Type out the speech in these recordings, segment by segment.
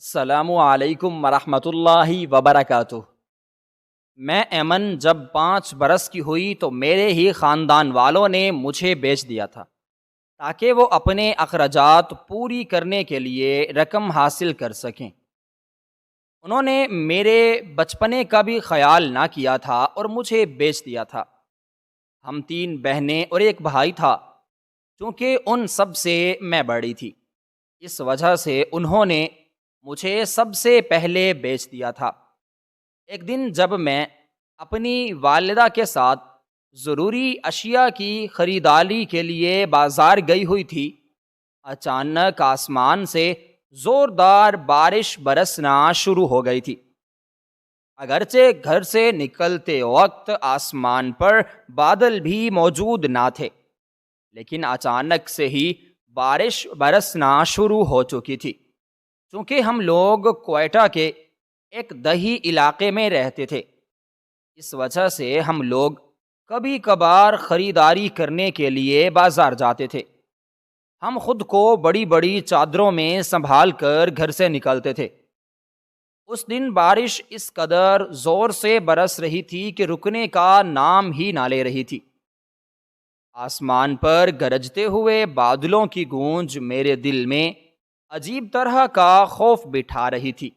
السلام علیکم ورحمۃ اللہ وبرکاتہ۔ میں ایمن جب 5 برس کی ہوئی تو میرے ہی خاندان والوں نے مجھے بیچ دیا تھا تاکہ وہ اپنے اخراجات پوری کرنے کے لیے رقم حاصل کر سکیں۔ انہوں نے میرے بچپنے کا بھی خیال نہ کیا تھا اور مجھے بیچ دیا تھا۔ ہم 3 بہنیں اور ایک بھائی تھا، چونکہ ان سب سے میں بڑی تھی، اس وجہ سے انہوں نے مجھے سب سے پہلے بیچ دیا تھا۔ ایک دن جب میں اپنی والدہ کے ساتھ ضروری اشیاء کی خریداری کے لیے بازار گئی ہوئی تھی، اچانک آسمان سے زوردار بارش برسنا شروع ہو گئی تھی۔ اگرچہ گھر سے نکلتے وقت آسمان پر بادل بھی موجود نہ تھے، لیکن اچانک سے ہی بارش برسنا شروع ہو چکی تھی۔ چونکہ ہم لوگ کوئٹہ کے ایک دیہی علاقے میں رہتے تھے، اس وجہ سے ہم لوگ کبھی کبھار خریداری کرنے کے لیے بازار جاتے تھے۔ ہم خود کو بڑی بڑی چادروں میں سنبھال کر گھر سے نکلتے تھے۔ اس دن بارش اس قدر زور سے برس رہی تھی کہ رکنے کا نام ہی نہ لے رہی تھی۔ آسمان پر گرجتے ہوئے بادلوں کی گونج میرے دل میں عجیب طرح کا خوف بٹھا رہی تھی۔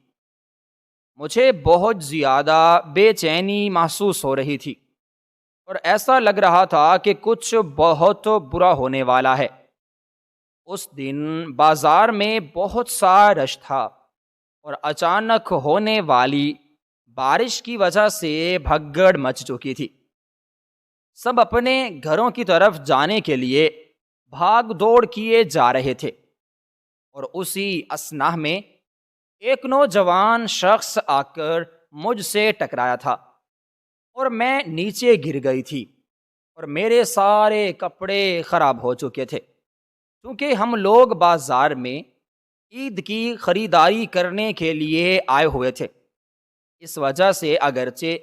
مجھے بہت زیادہ بے چینی محسوس ہو رہی تھی اور ایسا لگ رہا تھا کہ کچھ بہت برا ہونے والا ہے۔ اس دن بازار میں بہت سا رش تھا اور اچانک ہونے والی بارش کی وجہ سے بھگدڑ مچ چکی تھی۔ سب اپنے گھروں کی طرف جانے کے لیے بھاگ دوڑ کیے جا رہے تھے، اور اسی اثناء میں ایک نوجوان شخص آ کر مجھ سے ٹکرایا تھا اور میں نیچے گر گئی تھی اور میرے سارے کپڑے خراب ہو چکے تھے۔ کیونکہ ہم لوگ بازار میں عید کی خریداری کرنے کے لیے آئے ہوئے تھے، اس وجہ سے اگرچہ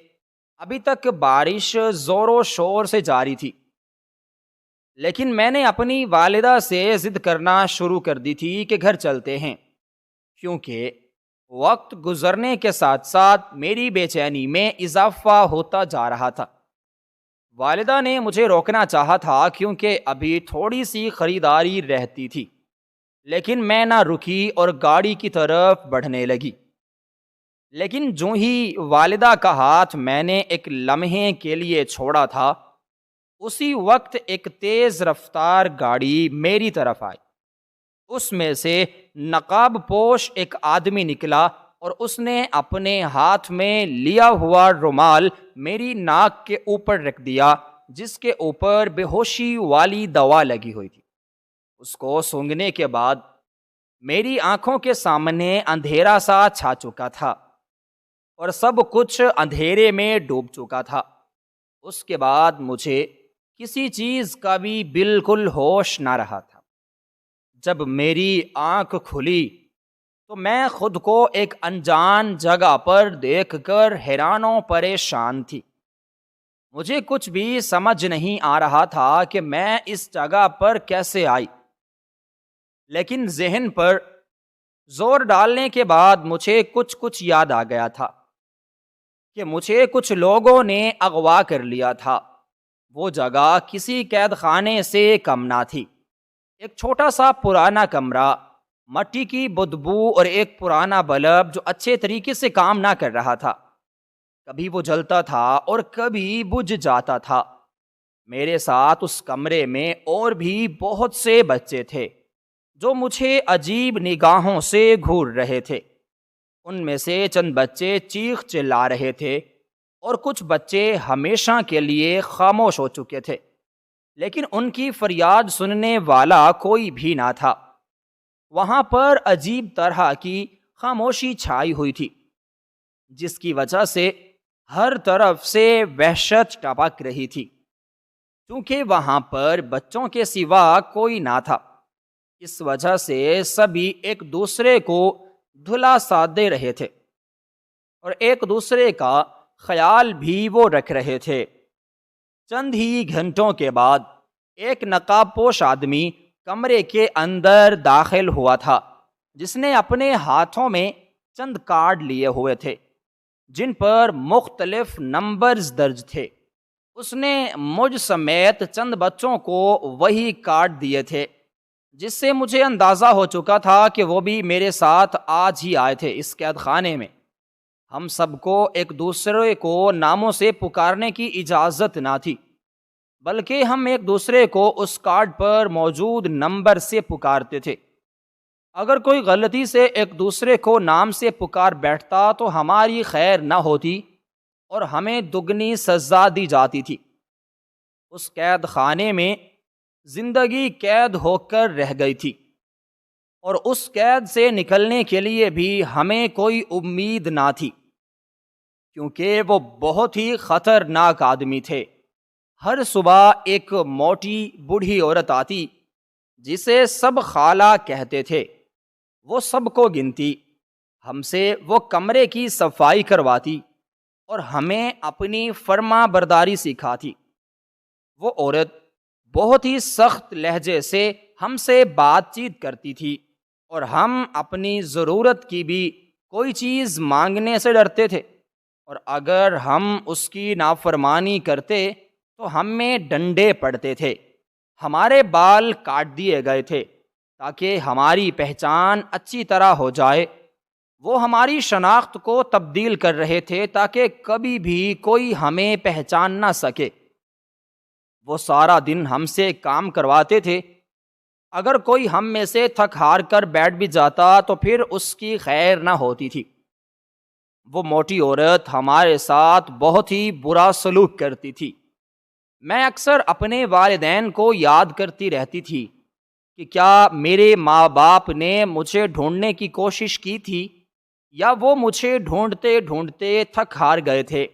ابھی تک بارش زور و شور سے جاری تھی، لیکن میں نے اپنی والدہ سے ضد کرنا شروع کر دی تھی کہ گھر چلتے ہیں، کیونکہ وقت گزرنے کے ساتھ ساتھ میری بے چینی میں اضافہ ہوتا جا رہا تھا۔ والدہ نے مجھے روکنا چاہا تھا کیونکہ ابھی تھوڑی سی خریداری رہتی تھی، لیکن میں نہ رکی اور گاڑی کی طرف بڑھنے لگی۔ لیکن جو ہی والدہ کا ہاتھ میں نے ایک لمحے کے لیے چھوڑا تھا، اسی وقت ایک تیز رفتار گاڑی میری طرف آئی۔ اس میں سے نقاب پوش ایک آدمی نکلا اور اس نے اپنے ہاتھ میں لیا ہوا رومال میری ناک کے اوپر رکھ دیا، جس کے اوپر بے ہوشی والی دوا لگی ہوئی تھی۔ اس کو سونگھنے کے بعد میری آنکھوں کے سامنے اندھیرا سا چھا چکا تھا اور سب کچھ اندھیرے میں ڈوب چکا تھا۔ اس کے بعد مجھے کسی چیز کا بھی بالکل ہوش نہ رہا تھا۔ جب میری آنکھ کھلی تو میں خود کو ایک انجان جگہ پر دیکھ کر حیران و پریشان تھی۔ مجھے کچھ بھی سمجھ نہیں آ رہا تھا کہ میں اس جگہ پر کیسے آئی، لیکن ذہن پر زور ڈالنے کے بعد مجھے کچھ یاد آ گیا تھا کہ مجھے کچھ لوگوں نے اغوا کر لیا تھا۔ وہ جگہ کسی قید خانے سے کم نہ تھی۔ ایک چھوٹا سا پرانا کمرہ، مٹی کی بدبو اور ایک پرانا بلب جو اچھے طریقے سے کام نہ کر رہا تھا۔ کبھی وہ جلتا تھا اور کبھی بجھ جاتا تھا۔ میرے ساتھ اس کمرے میں اور بھی بہت سے بچے تھے جو مجھے عجیب نگاہوں سے گھور رہے تھے۔ ان میں سے چند بچے چیخ چلا رہے تھے اور کچھ بچے ہمیشہ کے لیے خاموش ہو چکے تھے، لیکن ان کی فریاد سننے والا کوئی بھی نہ تھا۔ وہاں پر عجیب طرح کی خاموشی چھائی ہوئی تھی، جس کی وجہ سے ہر طرف سے وحشت ٹپک رہی تھی۔ کیونکہ وہاں پر بچوں کے سوا کوئی نہ تھا، اس وجہ سے سبھی ایک دوسرے کو دھلا سا دے رہے تھے اور ایک دوسرے کا خیال بھی وہ رکھ رہے تھے۔ چند ہی گھنٹوں کے بعد ایک نقاب پوش آدمی کمرے کے اندر داخل ہوا تھا، جس نے اپنے ہاتھوں میں چند کارڈ لیے ہوئے تھے جن پر مختلف نمبرز درج تھے۔ اس نے مجھ سمیت چند بچوں کو وہی کارڈ دیے تھے، جس سے مجھے اندازہ ہو چکا تھا کہ وہ بھی میرے ساتھ آج ہی آئے تھے اس قید خانے میں۔ ہم سب کو ایک دوسرے کو ناموں سے پکارنے کی اجازت نہ تھی، بلکہ ہم ایک دوسرے کو اس کارڈ پر موجود نمبر سے پکارتے تھے۔ اگر کوئی غلطی سے ایک دوسرے کو نام سے پکار بیٹھتا تو ہماری خیر نہ ہوتی اور ہمیں دگنی سزا دی جاتی تھی۔ اس قید خانے میں زندگی قید ہو کر رہ گئی تھی، اور اس قید سے نکلنے کے لیے بھی ہمیں کوئی امید نہ تھی، کیونکہ وہ بہت ہی خطرناک آدمی تھے۔ ہر صبح ایک موٹی بوڑھی عورت آتی جسے سب خالہ کہتے تھے، وہ سب کو گنتی، ہم سے وہ کمرے کی صفائی کرواتی اور ہمیں اپنی فرما برداری سکھاتی۔ وہ عورت بہت ہی سخت لہجے سے ہم سے بات چیت کرتی تھی، اور ہم اپنی ضرورت کی بھی کوئی چیز مانگنے سے ڈرتے تھے، اور اگر ہم اس کی نافرمانی کرتے تو ہم میں ڈنڈے پڑتے تھے۔ ہمارے بال کاٹ دیے گئے تھے تاکہ ہماری پہچان اچھی طرح ہو جائے۔ وہ ہماری شناخت کو تبدیل کر رہے تھے تاکہ کبھی بھی کوئی ہمیں پہچان نہ سکے۔ وہ سارا دن ہم سے کام کرواتے تھے۔ اگر کوئی ہم میں سے تھک ہار کر بیٹھ بھی جاتا تو پھر اس کی خیر نہ ہوتی تھی۔ وہ موٹی عورت ہمارے ساتھ بہت ہی برا سلوک کرتی تھی۔ میں اکثر اپنے والدین کو یاد کرتی رہتی تھی کہ کیا میرے ماں باپ نے مجھے ڈھونڈنے کی کوشش کی تھی، یا وہ مجھے ڈھونڈتے ڈھونڈتے تھک ہار گئے تھے،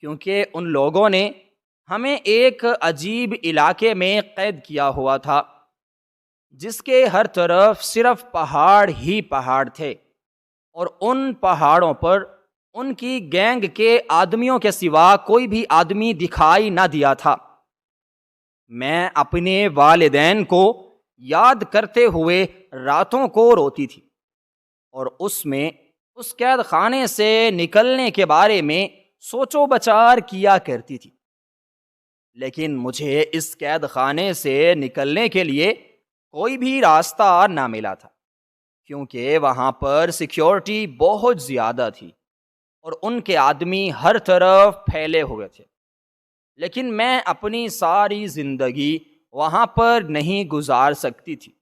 کیونکہ ان لوگوں نے ہمیں ایک عجیب علاقے میں قید کیا ہوا تھا جس کے ہر طرف صرف پہاڑ ہی پہاڑ تھے، اور ان پہاڑوں پر ان کی گینگ کے آدمیوں کے سوا کوئی بھی آدمی دکھائی نہ دیا تھا۔ میں اپنے والدین کو یاد کرتے ہوئے راتوں کو روتی تھی، اور اس قید خانے سے نکلنے کے بارے میں سوچ و بچار کیا کرتی تھی۔ لیکن مجھے اس قید خانے سے نکلنے کے لیے کوئی بھی راستہ نہ ملا تھا، کیونکہ وہاں پر سیکیورٹی بہت زیادہ تھی اور ان کے آدمی ہر طرف پھیلے ہوئے تھے۔ لیکن میں اپنی ساری زندگی وہاں پر نہیں گزار سکتی تھی۔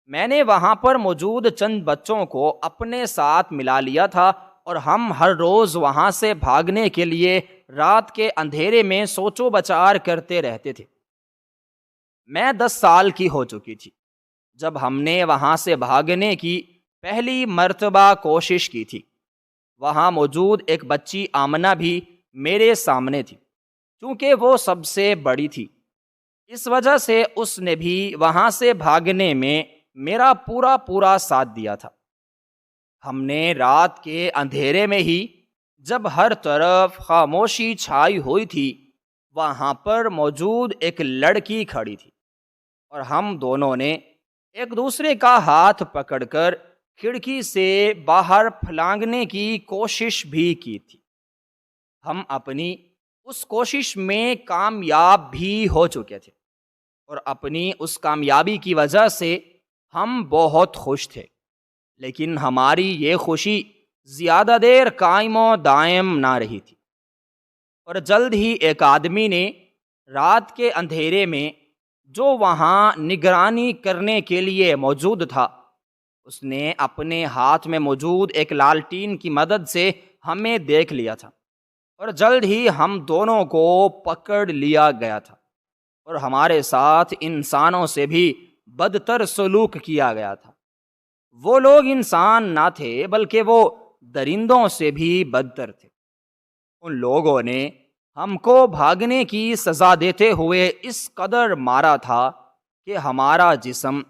میں نے وہاں پر موجود چند بچوں کو اپنے ساتھ ملا لیا تھا، اور ہم ہر روز وہاں سے بھاگنے کے لیے رات کے اندھیرے میں سوچ و بچار کرتے رہتے تھے۔ میں 10 سال کی ہو چکی تھی جب ہم نے وہاں سے بھاگنے کی پہلی مرتبہ کوشش کی تھی۔ وہاں موجود ایک بچی آمنہ بھی میرے سامنے تھی، کیونکہ وہ سب سے بڑی تھی۔ اس وجہ سے اس نے بھی وہاں سے بھاگنے میں میرا پورا ساتھ دیا تھا۔ ہم نے رات کے اندھیرے میں ہی، جب ہر طرف خاموشی چھائی ہوئی تھی، وہاں پر موجود ایک لڑکی کھڑی تھی، اور ہم دونوں نے ایک دوسرے کا ہاتھ پکڑ کر کھڑکی سے باہر پھلانگنے کی کوشش بھی کی تھی۔ ہم اپنی اس کوشش میں کامیاب بھی ہو چکے تھے، اور اپنی اس کامیابی کی وجہ سے ہم بہت خوش تھے۔ لیکن ہماری یہ خوشی زیادہ دیر قائم و دائم نہ رہی تھی، اور جلد ہی ایک آدمی نے رات کے اندھیرے میں جو وہاں نگرانی کرنے کے لیے موجود تھا، اس نے اپنے ہاتھ میں موجود ایک لالٹین کی مدد سے ہمیں دیکھ لیا تھا، اور جلد ہی ہم دونوں کو پکڑ لیا گیا تھا، اور ہمارے ساتھ انسانوں سے بھی بدتر سلوک کیا گیا تھا۔ وہ لوگ انسان نہ تھے، بلکہ وہ درندوں سے بھی بدتر تھے۔ ان لوگوں نے ہم کو بھاگنے کی سزا دیتے ہوئے اس قدر مارا تھا کہ ہمارا جسم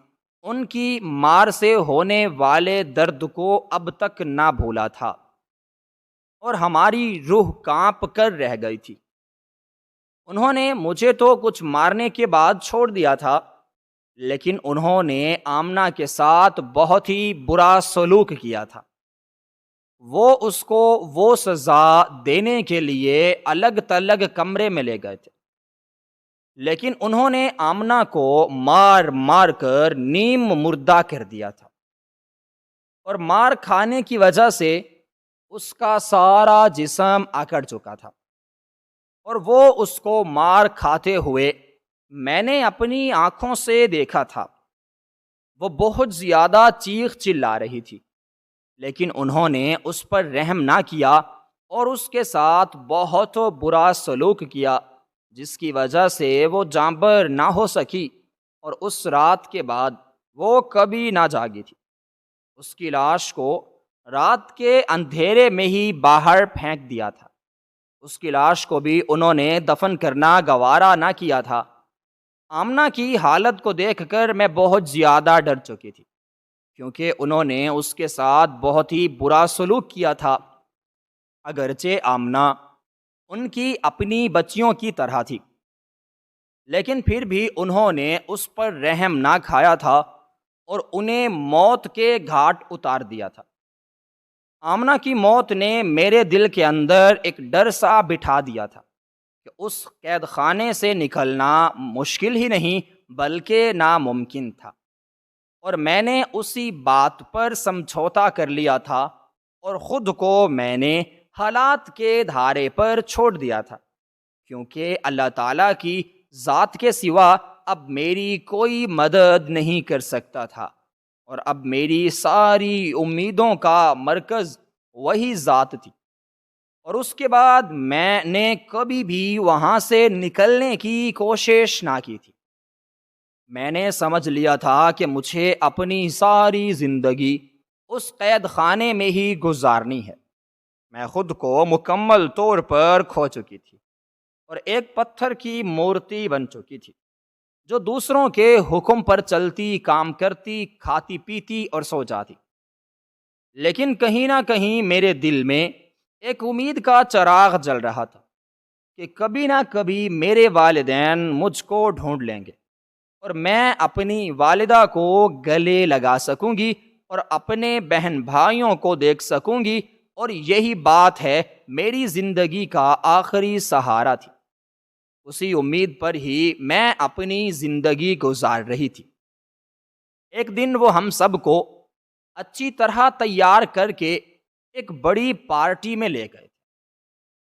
ان کی مار سے ہونے والے درد کو اب تک نہ بھولا تھا، اور ہماری روح کانپ کر رہ گئی تھی۔ انہوں نے مجھے تو کچھ مارنے کے بعد چھوڑ دیا تھا، لیکن انہوں نے آمنہ کے ساتھ بہت ہی برا سلوک کیا تھا۔ وہ اس کو وہ سزا دینے کے لیے الگ تلگ کمرے میں لے گئے تھے، لیکن انہوں نے آمنہ کو مار مار کر نیم مردہ کر دیا تھا، اور مار کھانے کی وجہ سے اس کا سارا جسم اکڑ چکا تھا، اور وہ اس کو مار کھاتے ہوئے میں نے اپنی آنکھوں سے دیکھا تھا۔ وہ بہت زیادہ چیخ چلا رہی تھی، لیکن انہوں نے اس پر رحم نہ کیا اور اس کے ساتھ بہت برا سلوک کیا، جس کی وجہ سے وہ جانبر نہ ہو سکی، اور اس رات کے بعد وہ کبھی نہ جاگی تھی۔ اس کی لاش کو رات کے اندھیرے میں ہی باہر پھینک دیا تھا۔ اس کی لاش کو بھی انہوں نے دفن کرنا گوارا نہ کیا تھا۔ آمنہ کی حالت کو دیکھ کر میں بہت زیادہ ڈر چکی تھی، کیونکہ انہوں نے اس کے ساتھ بہت ہی برا سلوک کیا تھا۔ اگرچہ آمنہ ان کی اپنی بچیوں کی طرح تھی، لیکن پھر بھی انہوں نے اس پر رحم نہ کھایا تھا اور انہیں موت کے گھاٹ اتار دیا تھا۔ آمنہ کی موت نے میرے دل کے اندر ایک ڈر سا بٹھا دیا تھا کہ اس قید خانے سے نکلنا مشکل ہی نہیں بلکہ ناممکن تھا، اور میں نے اسی بات پر سمجھوتا کر لیا تھا اور خود کو میں نے حالات کے دھارے پر چھوڑ دیا تھا، کیونکہ اللہ تعالیٰ کی ذات کے سوا اب میری کوئی مدد نہیں کر سکتا تھا، اور اب میری ساری امیدوں کا مرکز وہی ذات تھی، اور اس کے بعد میں نے کبھی بھی وہاں سے نکلنے کی کوشش نہ کی تھی۔ میں نے سمجھ لیا تھا کہ مجھے اپنی ساری زندگی اس قید خانے میں ہی گزارنی ہے۔ میں خود کو مکمل طور پر کھو چکی تھی اور ایک پتھر کی مورتی بن چکی تھی، جو دوسروں کے حکم پر چلتی، کام کرتی، کھاتی پیتی اور سو جاتی۔ لیکن کہیں نہ کہیں میرے دل میں ایک امید کا چراغ جل رہا تھا کہ کبھی نہ کبھی میرے والدین مجھ کو ڈھونڈ لیں گے اور میں اپنی والدہ کو گلے لگا سکوں گی اور اپنے بہن بھائیوں کو دیکھ سکوں گی، اور یہی بات ہے میری زندگی کا آخری سہارا تھی۔ اسی امید پر ہی میں اپنی زندگی گزار رہی تھی۔ ایک دن وہ ہم سب کو اچھی طرح تیار کر کے ایک بڑی پارٹی میں لے گئے،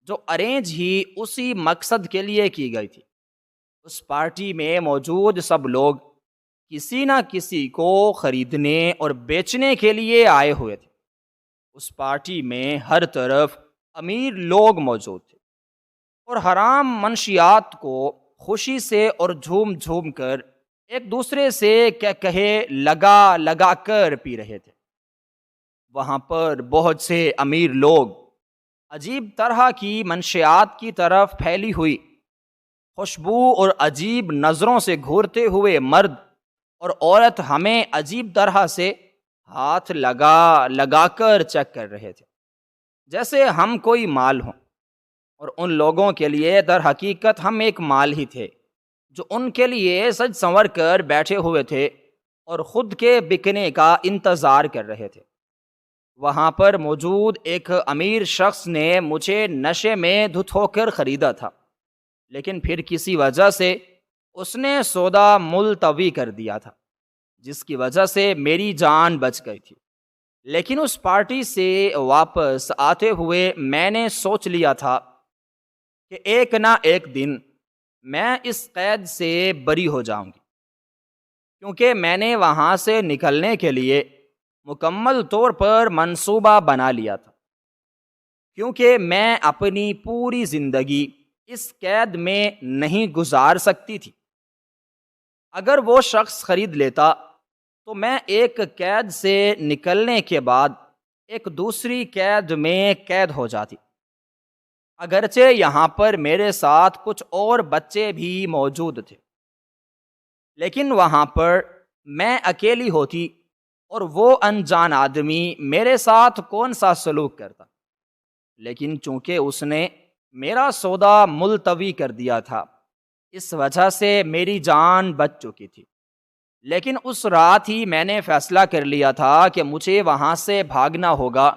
جو ارینج ہی اسی مقصد کے لیے کی گئی تھی۔ اس پارٹی میں موجود سب لوگ کسی نہ کسی کو خریدنے اور بیچنے کے لیے آئے ہوئے تھے۔ اس پارٹی میں ہر طرف امیر لوگ موجود تھے اور حرام منشیات کو خوشی سے اور جھوم جھوم کر ایک دوسرے سے کہے لگا لگا کر پی رہے تھے۔ وہاں پر بہت سے امیر لوگ عجیب طرح کی منشیات کی طرف پھیلی ہوئی خوشبو اور عجیب نظروں سے گھورتے ہوئے مرد اور عورت ہمیں عجیب طرح سے ہاتھ لگا لگا کر چیک کر رہے تھے، جیسے ہم کوئی مال ہوں، اور ان لوگوں کے لیے در حقیقت ہم ایک مال ہی تھے، جو ان کے لیے سج سنور کر بیٹھے ہوئے تھے اور خود کے بکنے کا انتظار کر رہے تھے۔ وہاں پر موجود ایک امیر شخص نے مجھے نشے میں دھت ہو کر خریدا تھا، لیکن پھر کسی وجہ سے اس نے سودا ملتوی کر دیا تھا، جس کی وجہ سے میری جان بچ گئی تھی۔ لیکن اس پارٹی سے واپس آتے ہوئے میں نے سوچ لیا تھا کہ ایک نہ ایک دن میں اس قید سے بری ہو جاؤں گی، کیونکہ میں نے وہاں سے نکلنے کے لیے مکمل طور پر منصوبہ بنا لیا تھا، کیونکہ میں اپنی پوری زندگی اس قید میں نہیں گزار سکتی تھی۔ اگر وہ شخص خرید لیتا تو میں ایک قید سے نکلنے کے بعد ایک دوسری قید میں قید ہو جاتی۔ اگرچہ یہاں پر میرے ساتھ کچھ اور بچے بھی موجود تھے، لیکن وہاں پر میں اکیلی ہوتی اور وہ انجان آدمی میرے ساتھ کون سا سلوک کرتا۔ لیکن چونکہ اس نے میرا سودا ملتوی کر دیا تھا، اس وجہ سے میری جان بچ چکی تھی۔ لیکن اس رات ہی میں نے فیصلہ کر لیا تھا کہ مجھے وہاں سے بھاگنا ہوگا۔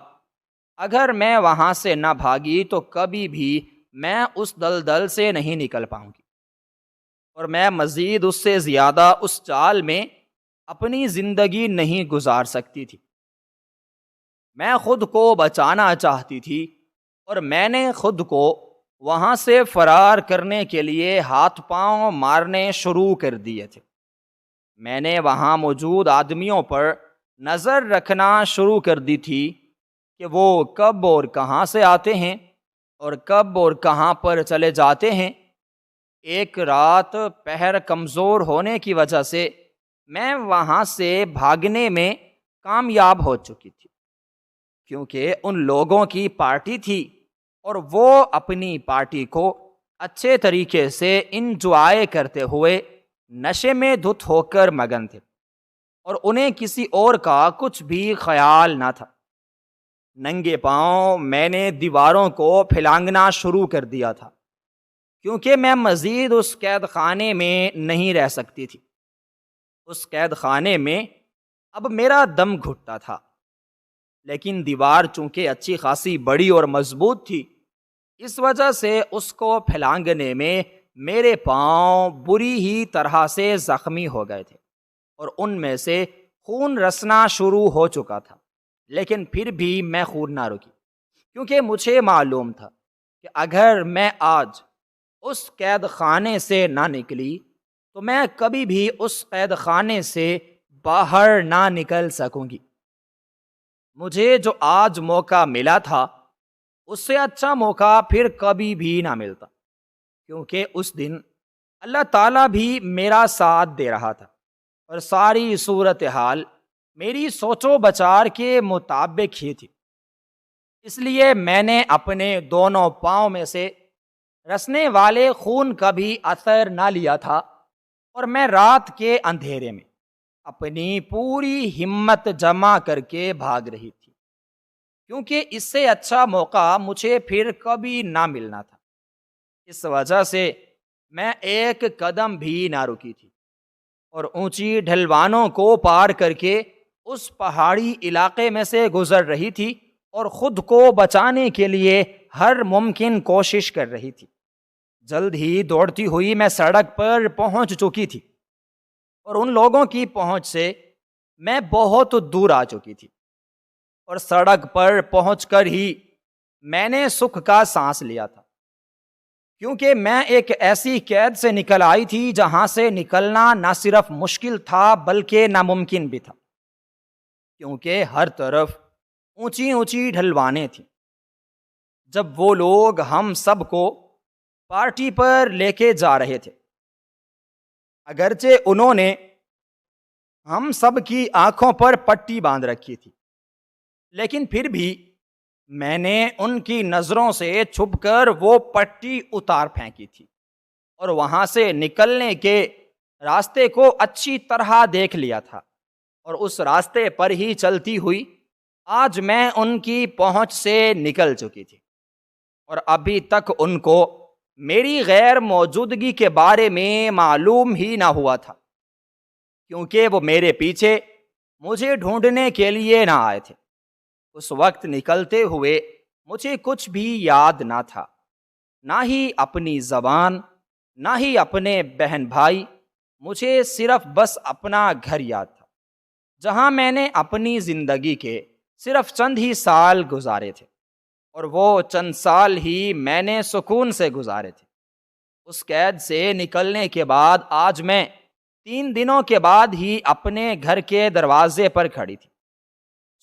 اگر میں وہاں سے نہ بھاگی تو کبھی بھی میں اس دلدل سے نہیں نکل پاؤں گی، اور میں مزید اس سے زیادہ اس چال میں اپنی زندگی نہیں گزار سکتی تھی۔ میں خود کو بچانا چاہتی تھی، اور میں نے خود کو وہاں سے فرار کرنے کے لیے ہاتھ پاؤں مارنے شروع کر دیے تھے۔ میں نے وہاں موجود آدمیوں پر نظر رکھنا شروع کر دی تھی کہ وہ کب اور کہاں سے آتے ہیں اور کب اور کہاں پر چلے جاتے ہیں۔ ایک رات پہر کمزور ہونے کی وجہ سے میں وہاں سے بھاگنے میں کامیاب ہو چکی تھی، کیونکہ ان لوگوں کی پارٹی تھی اور وہ اپنی پارٹی کو اچھے طریقے سے انجوائے کرتے ہوئے نشے میں دھت ہو کر مگن تھے، اور انہیں کسی اور کا کچھ بھی خیال نہ تھا۔ ننگے پاؤں میں نے دیواروں کو پھلانگنا شروع کر دیا تھا، کیونکہ میں مزید اس قید خانے میں نہیں رہ سکتی تھی۔ اس قید خانے میں اب میرا دم گھٹتا تھا، لیکن دیوار چونکہ اچھی خاصی بڑی اور مضبوط تھی، اس وجہ سے اس کو پھلانگنے میں میرے پاؤں بری ہی طرح سے زخمی ہو گئے تھے، اور ان میں سے خون رسنا شروع ہو چکا تھا۔ لیکن پھر بھی میں خون نہ رکی، کیونکہ مجھے معلوم تھا کہ اگر میں آج اس قید خانے سے نہ نکلی تو میں کبھی بھی اس قید خانے سے باہر نہ نکل سکوں گی۔ مجھے جو آج موقع ملا تھا، اس سے اچھا موقع پھر کبھی بھی نہ ملتا، کیونکہ اس دن اللہ تعالیٰ بھی میرا ساتھ دے رہا تھا، اور ساری صورتحال میری سوچ و بچار کے مطابق ہی تھی۔ اس لیے میں نے اپنے دونوں پاؤں میں سے رسنے والے خون کا بھی اثر نہ لیا تھا، اور میں رات کے اندھیرے میں اپنی پوری ہمت جمع کر کے بھاگ رہی تھی، کیونکہ اس سے اچھا موقع مجھے پھر کبھی نہ ملنا تھا۔ اس وجہ سے میں ایک قدم بھی نہ رکی تھی، اور اونچی ڈھلوانوں کو پار کر کے اس پہاڑی علاقے میں سے گزر رہی تھی، اور خود کو بچانے کے لیے ہر ممکن کوشش کر رہی تھی۔ جلد ہی دوڑتی ہوئی میں سڑک پر پہنچ چکی تھی، اور ان لوگوں کی پہنچ سے میں بہت دور آ چکی تھی، اور سڑک پر پہنچ کر ہی میں نے سکھ کا سانس لیا تھا، کیونکہ میں ایک ایسی قید سے نکل آئی تھی جہاں سے نکلنا نہ صرف مشکل تھا بلکہ ناممکن بھی تھا، کیونکہ ہر طرف اونچی اونچی ڈھلوانیں تھیں۔ جب وہ لوگ ہم سب کو پارٹی پر لے کے جا رہے تھے، اگرچہ انہوں نے ہم سب کی آنکھوں پر پٹی باندھ رکھی تھی، لیکن پھر بھی میں نے ان کی نظروں سے چھپ کر وہ پٹی اتار پھینکی تھی، اور وہاں سے نکلنے کے راستے کو اچھی طرح دیکھ لیا تھا، اور اس راستے پر ہی چلتی ہوئی آج میں ان کی پہنچ سے نکل چکی تھی، اور ابھی تک ان کو میری غیر موجودگی کے بارے میں معلوم ہی نہ ہوا تھا، کیونکہ وہ میرے پیچھے مجھے ڈھونڈنے کے لیے نہ آئے تھے۔ اس وقت نکلتے ہوئے مجھے کچھ بھی یاد نہ تھا، نہ ہی اپنی زبان، نہ ہی اپنے بہن بھائی، مجھے صرف بس اپنا گھر یاد تھا، جہاں میں نے اپنی زندگی کے صرف چند ہی سال گزارے تھے، اور وہ چند سال ہی میں نے سکون سے گزارے تھے۔ اس قید سے نکلنے کے بعد آج میں 3 دنوں کے بعد ہی اپنے گھر کے دروازے پر کھڑی تھی۔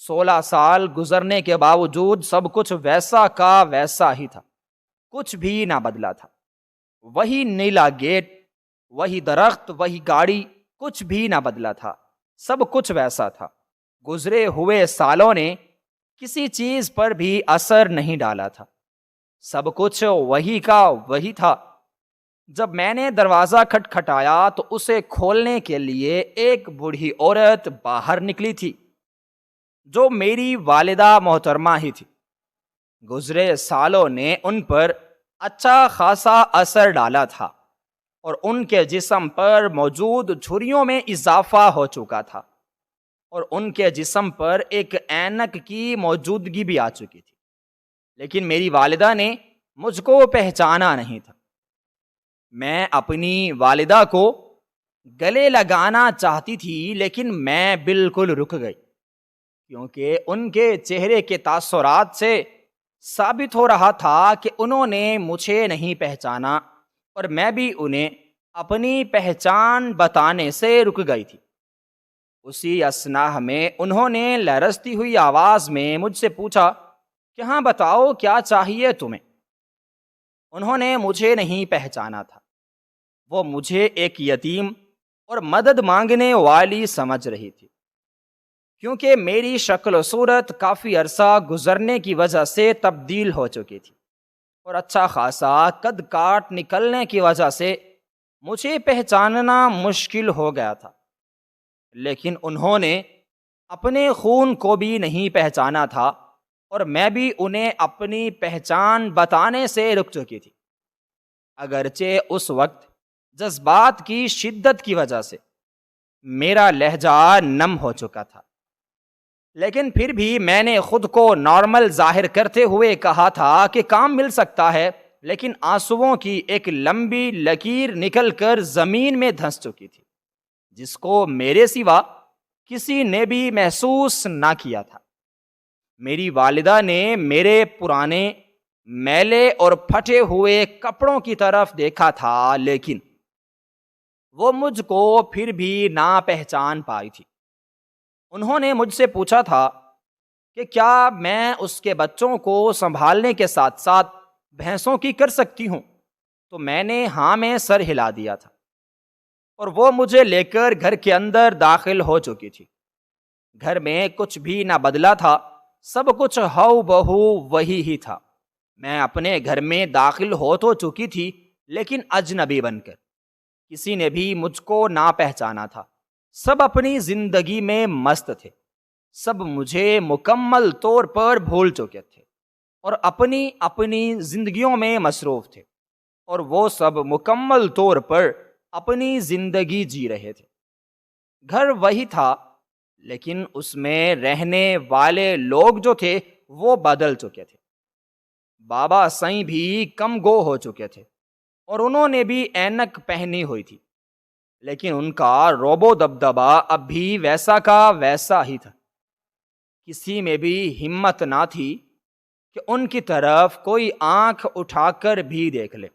16 سال گزرنے کے باوجود سب کچھ ویسا کا ویسا ہی تھا، کچھ بھی نہ بدلا تھا۔ وہی نیلا گیٹ، وہی درخت، وہی گاڑی، کچھ بھی نہ بدلا تھا، سب کچھ ویسا تھا۔ گزرے ہوئے سالوں نے کسی چیز پر بھی اثر نہیں ڈالا تھا، سب کچھ وہی کا وہی تھا۔ جب میں نے دروازہ کھٹکھٹایا تو اسے کھولنے کے لیے ایک بوڑھی عورت باہر نکلی تھی، جو میری والدہ محترمہ ہی تھی۔ گزرے سالوں نے ان پر اچھا خاصا اثر ڈالا تھا، اور ان کے جسم پر موجود جھریوں میں اضافہ ہو چکا تھا، اور ان کے جسم پر ایک اینک کی موجودگی بھی آ چکی تھی۔ لیکن میری والدہ نے مجھ کو پہچانا نہیں تھا۔ میں اپنی والدہ کو گلے لگانا چاہتی تھی لیکن میں بالکل رک گئی، کیونکہ ان کے چہرے کے تاثرات سے ثابت ہو رہا تھا کہ انہوں نے مجھے نہیں پہچانا، اور میں بھی انہیں اپنی پہچان بتانے سے رک گئی تھی۔ اسی اثناء میں انہوں نے لرزتی ہوئی آواز میں مجھ سے پوچھا کہ ہاں بتاؤ کیا چاہیے تمہیں۔ انہوں نے مجھے نہیں پہچانا تھا، وہ مجھے ایک یتیم اور مدد مانگنے والی سمجھ رہی تھی، کیونکہ میری شکل و صورت کافی عرصہ گزرنے کی وجہ سے تبدیل ہو چکی تھی، اور اچھا خاصا قد کاٹ نکلنے کی وجہ سے مجھے پہچاننا مشکل ہو گیا تھا۔ لیکن انہوں نے اپنے خون کو بھی نہیں پہچانا تھا، اور میں بھی انہیں اپنی پہچان بتانے سے رک چکی تھی، اگرچہ اس وقت جذبات کی شدت کی وجہ سے میرا لہجہ نم ہو چکا تھا۔ لیکن پھر بھی میں نے خود کو نارمل ظاہر کرتے ہوئے کہا تھا کہ کام مل سکتا ہے، لیکن آنسوؤں کی ایک لمبی لکیر نکل کر زمین میں دھنس چکی تھی، جس کو میرے سوا کسی نے بھی محسوس نہ کیا تھا۔ میری والدہ نے میرے پرانے میلے اور پھٹے ہوئے کپڑوں کی طرف دیکھا تھا، لیکن وہ مجھ کو پھر بھی نہ پہچان پائی تھی۔ انہوں نے مجھ سے پوچھا تھا کہ کیا میں اس کے بچوں کو سنبھالنے کے ساتھ ساتھ بھینسوں کی کر سکتی ہوں، تو میں نے ہاں میں سر ہلا دیا تھا، اور وہ مجھے لے کر گھر کے اندر داخل ہو چکی تھی۔ گھر میں کچھ بھی نہ بدلا تھا، سب کچھ ہو بہو وہی ہی تھا۔ میں اپنے گھر میں داخل ہو تو چکی تھی، لیکن اجنبی بن کر۔ کسی نے بھی مجھ کو نہ پہچانا تھا، سب اپنی زندگی میں مست تھے، سب مجھے مکمل طور پر بھول چکے تھے اور اپنی اپنی زندگیوں میں مصروف تھے، اور وہ سب مکمل طور پر اپنی زندگی جی رہے تھے۔ گھر وہی تھا، لیکن اس میں رہنے والے لوگ جو تھے وہ بدل چکے تھے۔ بابا سائیں بھی کم گو ہو چکے تھے، اور انہوں نے بھی اینک پہنی ہوئی تھی، لیکن ان کا روب و دبدبا اب بھی ویسا کا ویسا ہی تھا۔ کسی میں بھی ہمت نہ تھی کہ ان کی طرف کوئی آنکھ اٹھا کر بھی دیکھ لے۔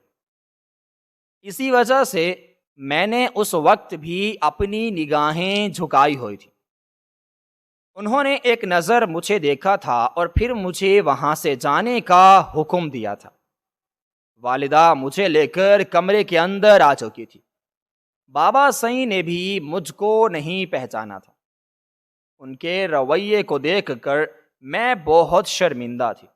اسی وجہ سے میں نے اس وقت بھی اپنی نگاہیں جھکائی ہوئی تھی۔ انہوں نے ایک نظر مجھے دیکھا تھا اور پھر مجھے وہاں سے جانے کا حکم دیا تھا۔ والدہ مجھے لے کر کمرے کے اندر آ چکی تھی۔ بابا سائیں نے بھی مجھ کو نہیں پہچانا تھا۔ ان کے رویے کو دیکھ کر میں بہت شرمندہ تھی،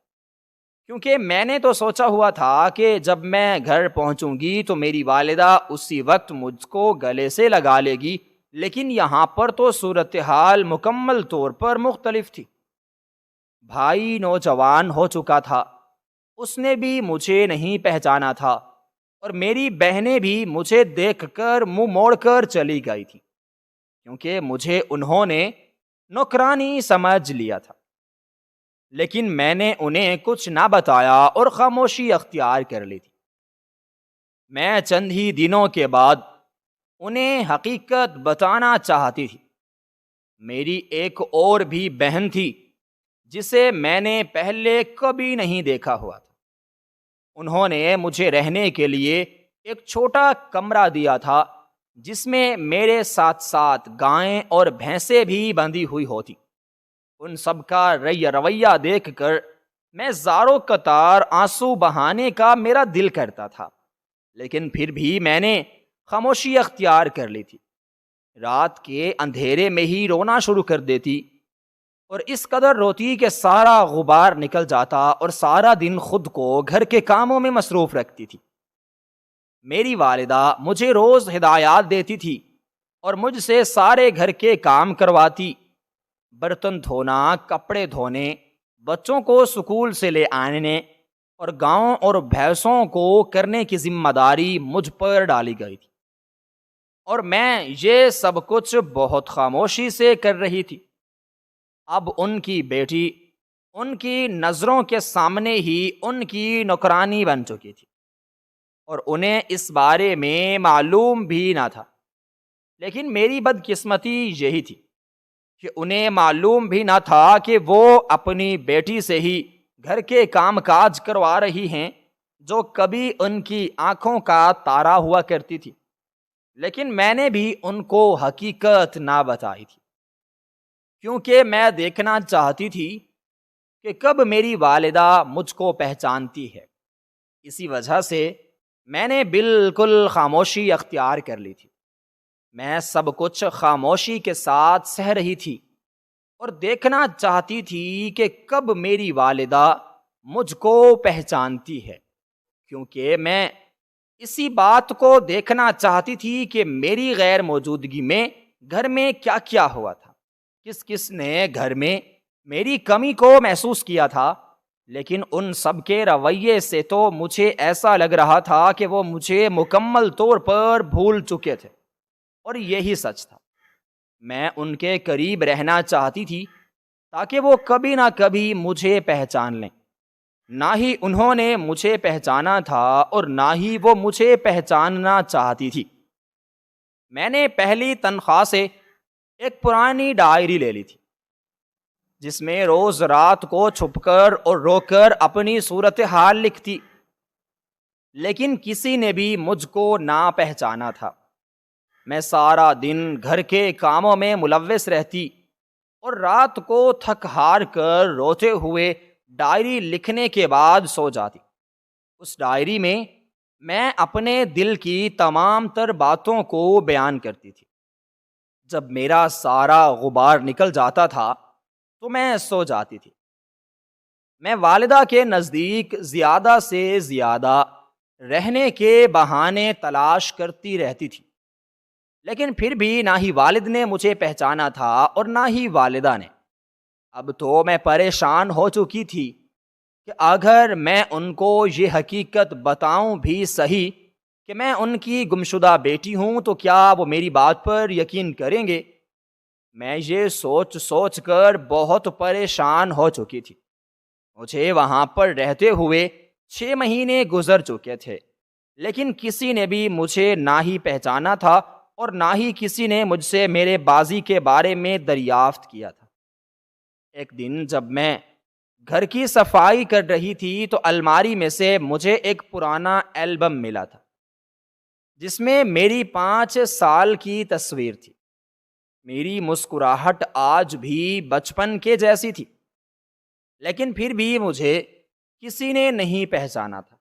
کیونکہ میں نے تو سوچا ہوا تھا کہ جب میں گھر پہنچوں گی تو میری والدہ اسی وقت مجھ کو گلے سے لگا لے گی، لیکن یہاں پر تو صورتحال مکمل طور پر مختلف تھی۔ بھائی نوجوان ہو چکا تھا، اس نے بھی مجھے نہیں پہچانا تھا، اور میری بہنیں بھی مجھے دیکھ کر منہ موڑ کر چلی گئی تھی، کیونکہ مجھے انہوں نے نوکرانی سمجھ لیا تھا۔ لیکن میں نے انہیں کچھ نہ بتایا اور خاموشی اختیار کر لی تھی۔ میں چند ہی دنوں کے بعد انہیں حقیقت بتانا چاہتی تھی۔ میری ایک اور بھی بہن تھی جسے میں نے پہلے کبھی نہیں دیکھا ہوا تھا۔ انہوں نے مجھے رہنے کے لیے ایک چھوٹا کمرہ دیا تھا، جس میں میرے ساتھ ساتھ گائیں اور بھینسیں بھی بندھی ہوئی ہوتی۔ ان سب کا رویہ دیکھ کر میں زاروں قطار آنسو بہانے کا میرا دل کرتا تھا، لیکن پھر بھی میں نے خاموشی اختیار کر لی تھی۔ رات کے اندھیرے میں ہی رونا شروع کر دیتی، اور اس قدر روتی کہ سارا غبار نکل جاتا اور سارا دن خود کو گھر کے کاموں میں مصروف رکھتی تھی۔ میری والدہ مجھے روز ہدایات دیتی تھی اور مجھ سے سارے گھر کے کام کرواتی، برتن دھونا، کپڑے دھونے، بچوں کو اسکول سے لے آنے اور گاؤں اور بھینسوں کو کرنے کی ذمہ داری مجھ پر ڈالی گئی تھی، اور میں یہ سب کچھ بہت خاموشی سے کر رہی تھی۔ اب ان کی بیٹی ان کی نظروں کے سامنے ہی ان کی نوکرانی بن چکی تھی اور انہیں اس بارے میں معلوم بھی نہ تھا۔ لیکن میری بدقسمتی یہی تھی کہ انہیں معلوم بھی نہ تھا کہ وہ اپنی بیٹی سے ہی گھر کے کام کاج کروا رہی ہیں جو کبھی ان کی آنکھوں کا تارا ہوا کرتی تھی، لیکن میں نے بھی ان کو حقیقت نہ بتائی تھی، کیونکہ میں دیکھنا چاہتی تھی کہ کب میری والدہ مجھ کو پہچانتی ہے۔ اسی وجہ سے میں نے بالکل خاموشی اختیار کر لی تھی۔ میں سب کچھ خاموشی کے ساتھ سہ رہی تھی اور دیکھنا چاہتی تھی کہ کب میری والدہ مجھ کو پہچانتی ہے، کیونکہ میں اسی بات کو دیکھنا چاہتی تھی کہ میری غیر موجودگی میں گھر میں کیا کیا ہوا تھا، کس کس نے گھر میں میری کمی کو محسوس کیا تھا۔ لیکن ان سب کے رویے سے تو مجھے ایسا لگ رہا تھا کہ وہ مجھے مکمل طور پر بھول چکے تھے، اور یہی سچ تھا۔ میں ان کے قریب رہنا چاہتی تھی تاکہ وہ کبھی نہ کبھی مجھے پہچان لیں۔ نہ ہی انہوں نے مجھے پہچانا تھا اور نہ ہی وہ مجھے پہچاننا چاہتی تھی۔ میں نے پہلی تنخواہ سے ایک پرانی ڈائری لے لی تھی جس میں روز رات کو چھپ کر اور رو کر اپنی صورتحال لکھتی، لیکن کسی نے بھی مجھ کو نہ پہچانا تھا۔ میں سارا دن گھر کے کاموں میں ملوث رہتی اور رات کو تھک ہار کر روتے ہوئے ڈائری لکھنے کے بعد سو جاتی۔ اس ڈائری میں اپنے دل کی تمام تر باتوں کو بیان کرتی تھی۔ جب میرا سارا غبار نکل جاتا تھا تو میں سو جاتی تھی۔ میں والدہ کے نزدیک زیادہ سے زیادہ رہنے کے بہانے تلاش کرتی رہتی تھی، لیکن پھر بھی نہ ہی والد نے مجھے پہچانا تھا اور نہ ہی والدہ نے۔ اب تو میں پریشان ہو چکی تھی کہ اگر میں ان کو یہ حقیقت بتاؤں بھی صحیح کہ میں ان کی گمشدہ بیٹی ہوں تو کیا وہ میری بات پر یقین کریں گے؟ میں یہ سوچ سوچ کر بہت پریشان ہو چکی تھی۔ مجھے وہاں پر رہتے ہوئے 6 مہینے گزر چکے تھے، لیکن کسی نے بھی مجھے نہ ہی پہچانا تھا اور نہ ہی کسی نے مجھ سے میرے بازی کے بارے میں دریافت کیا تھا۔ ایک دن جب میں گھر کی صفائی کر رہی تھی تو الماری میں سے مجھے ایک پرانا البم ملا تھا جس میں میری 5 سال کی تصویر تھی۔ میری مسکراہٹ آج بھی بچپن کے جیسی تھی، لیکن پھر بھی مجھے کسی نے نہیں پہچانا تھا۔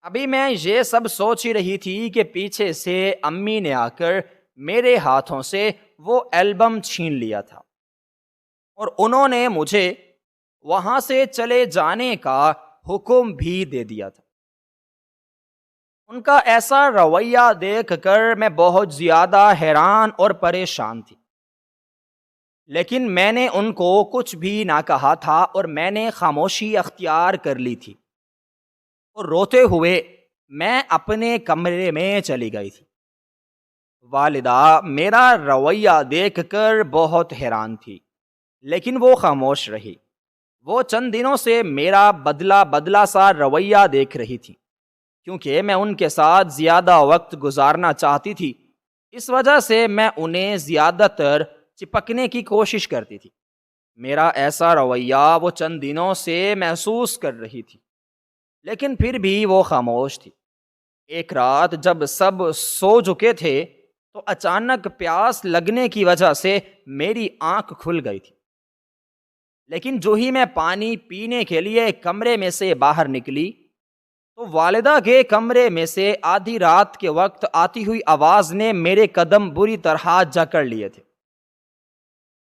ابھی میں یہ سب سوچ ہی رہی تھی کہ پیچھے سے امی نے آ کر میرے ہاتھوں سے وہ البم چھین لیا تھا اور انہوں نے مجھے وہاں سے چلے جانے کا حکم بھی دے دیا تھا۔ ان کا ایسا رویہ دیکھ کر میں بہت زیادہ حیران اور پریشان تھی، لیکن میں نے ان کو کچھ بھی نہ کہا تھا اور میں نے خاموشی اختیار کر لی تھی اور روتے ہوئے میں اپنے کمرے میں چلی گئی تھی۔ والدہ میرا رویہ دیکھ کر بہت حیران تھی، لیکن وہ خاموش رہی۔ وہ چند دنوں سے میرا بدلا سا رویہ دیکھ رہی تھی، کیونکہ میں ان کے ساتھ زیادہ وقت گزارنا چاہتی تھی۔ اس وجہ سے میں انہیں زیادہ تر چپکنے کی کوشش کرتی تھی۔ میرا ایسا رویہ وہ چند دنوں سے محسوس کر رہی تھی، لیکن پھر بھی وہ خاموش تھی۔ ایک رات جب سب سو چکے تھے تو اچانک پیاس لگنے کی وجہ سے میری آنکھ کھل گئی تھی، لیکن جو ہی میں پانی پینے کے لیے کمرے میں سے باہر نکلی تو والدہ کے کمرے میں سے آدھی رات کے وقت آتی ہوئی آواز نے میرے قدم بری طرح جکڑ لیے تھے،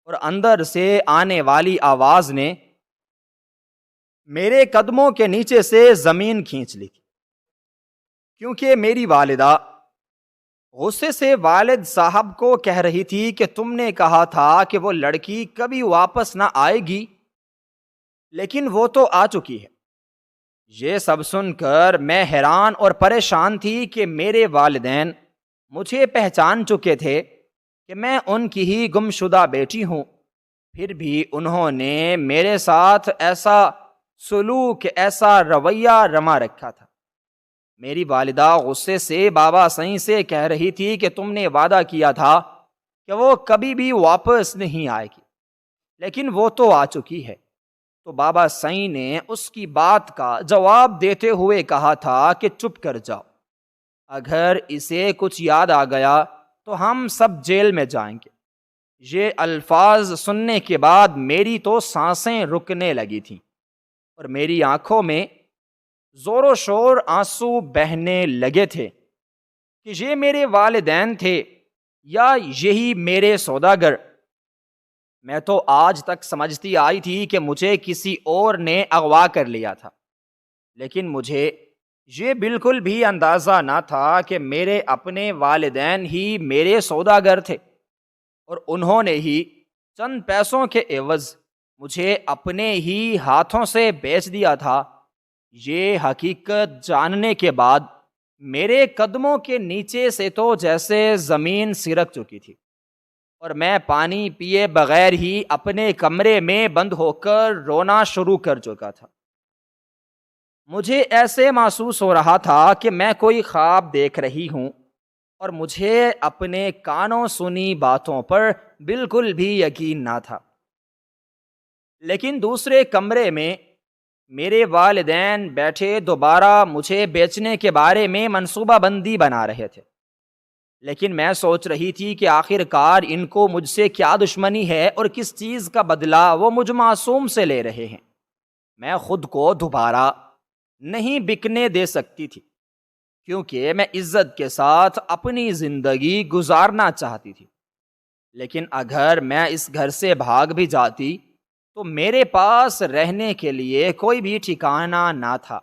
اور اندر سے آنے والی آواز نے میرے قدموں کے نیچے سے زمین کھینچ لی تھی، کیونکہ میری والدہ غصے سے والد صاحب کو کہہ رہی تھی کہ تم نے کہا تھا کہ وہ لڑکی کبھی واپس نہ آئے گی، لیکن وہ تو آ چکی ہے۔ یہ سب سن کر میں حیران اور پریشان تھی کہ میرے والدین مجھے پہچان چکے تھے کہ میں ان کی ہی گمشدہ بیٹی ہوں، پھر بھی انہوں نے میرے ساتھ ایسا سلوک، ایسا رویہ رما رکھا تھا۔ میری والدہ غصے سے بابا سائیں سے کہہ رہی تھی کہ تم نے وعدہ کیا تھا کہ وہ کبھی بھی واپس نہیں آئے گی، لیکن وہ تو آ چکی ہے۔ تو بابا سائیں نے اس کی بات کا جواب دیتے ہوئے کہا تھا کہ چپ کر جاؤ، اگر اسے کچھ یاد آ گیا تو ہم سب جیل میں جائیں گے۔ یہ الفاظ سننے کے بعد میری تو سانسیں رکنے لگی تھیں اور میری آنکھوں میں زور و شور آنسو بہنے لگے تھے کہ یہ میرے والدین تھے یا یہی میرے سوداگر۔ میں تو آج تک سمجھتی آئی تھی کہ مجھے کسی اور نے اغوا کر لیا تھا، لیکن مجھے یہ بالکل بھی اندازہ نہ تھا کہ میرے اپنے والدین ہی میرے سوداگر تھے اور انہوں نے ہی چند پیسوں کے عوض مجھے اپنے ہی ہاتھوں سے بیچ دیا تھا۔ یہ حقیقت جاننے کے بعد میرے قدموں کے نیچے سے تو جیسے زمین سرک چکی تھی اور میں پانی پیے بغیر ہی اپنے کمرے میں بند ہو کر رونا شروع کر چکا تھا۔ مجھے ایسے محسوس ہو رہا تھا کہ میں کوئی خواب دیکھ رہی ہوں اور مجھے اپنے کانوں سنی باتوں پر بالکل بھی یقین نہ تھا۔ لیکن دوسرے کمرے میں میرے والدین بیٹھے دوبارہ مجھے بیچنے کے بارے میں منصوبہ بندی بنا رہے تھے، لیکن میں سوچ رہی تھی کہ آخر کار ان کو مجھ سے کیا دشمنی ہے اور کس چیز کا بدلہ وہ مجھ معصوم سے لے رہے ہیں۔ میں خود کو دوبارہ نہیں بکنے دے سکتی تھی، کیونکہ میں عزت کے ساتھ اپنی زندگی گزارنا چاہتی تھی۔ لیکن اگر میں اس گھر سے بھاگ بھی جاتی تو میرے پاس رہنے کے لیے کوئی بھی ٹھکانہ نہ تھا۔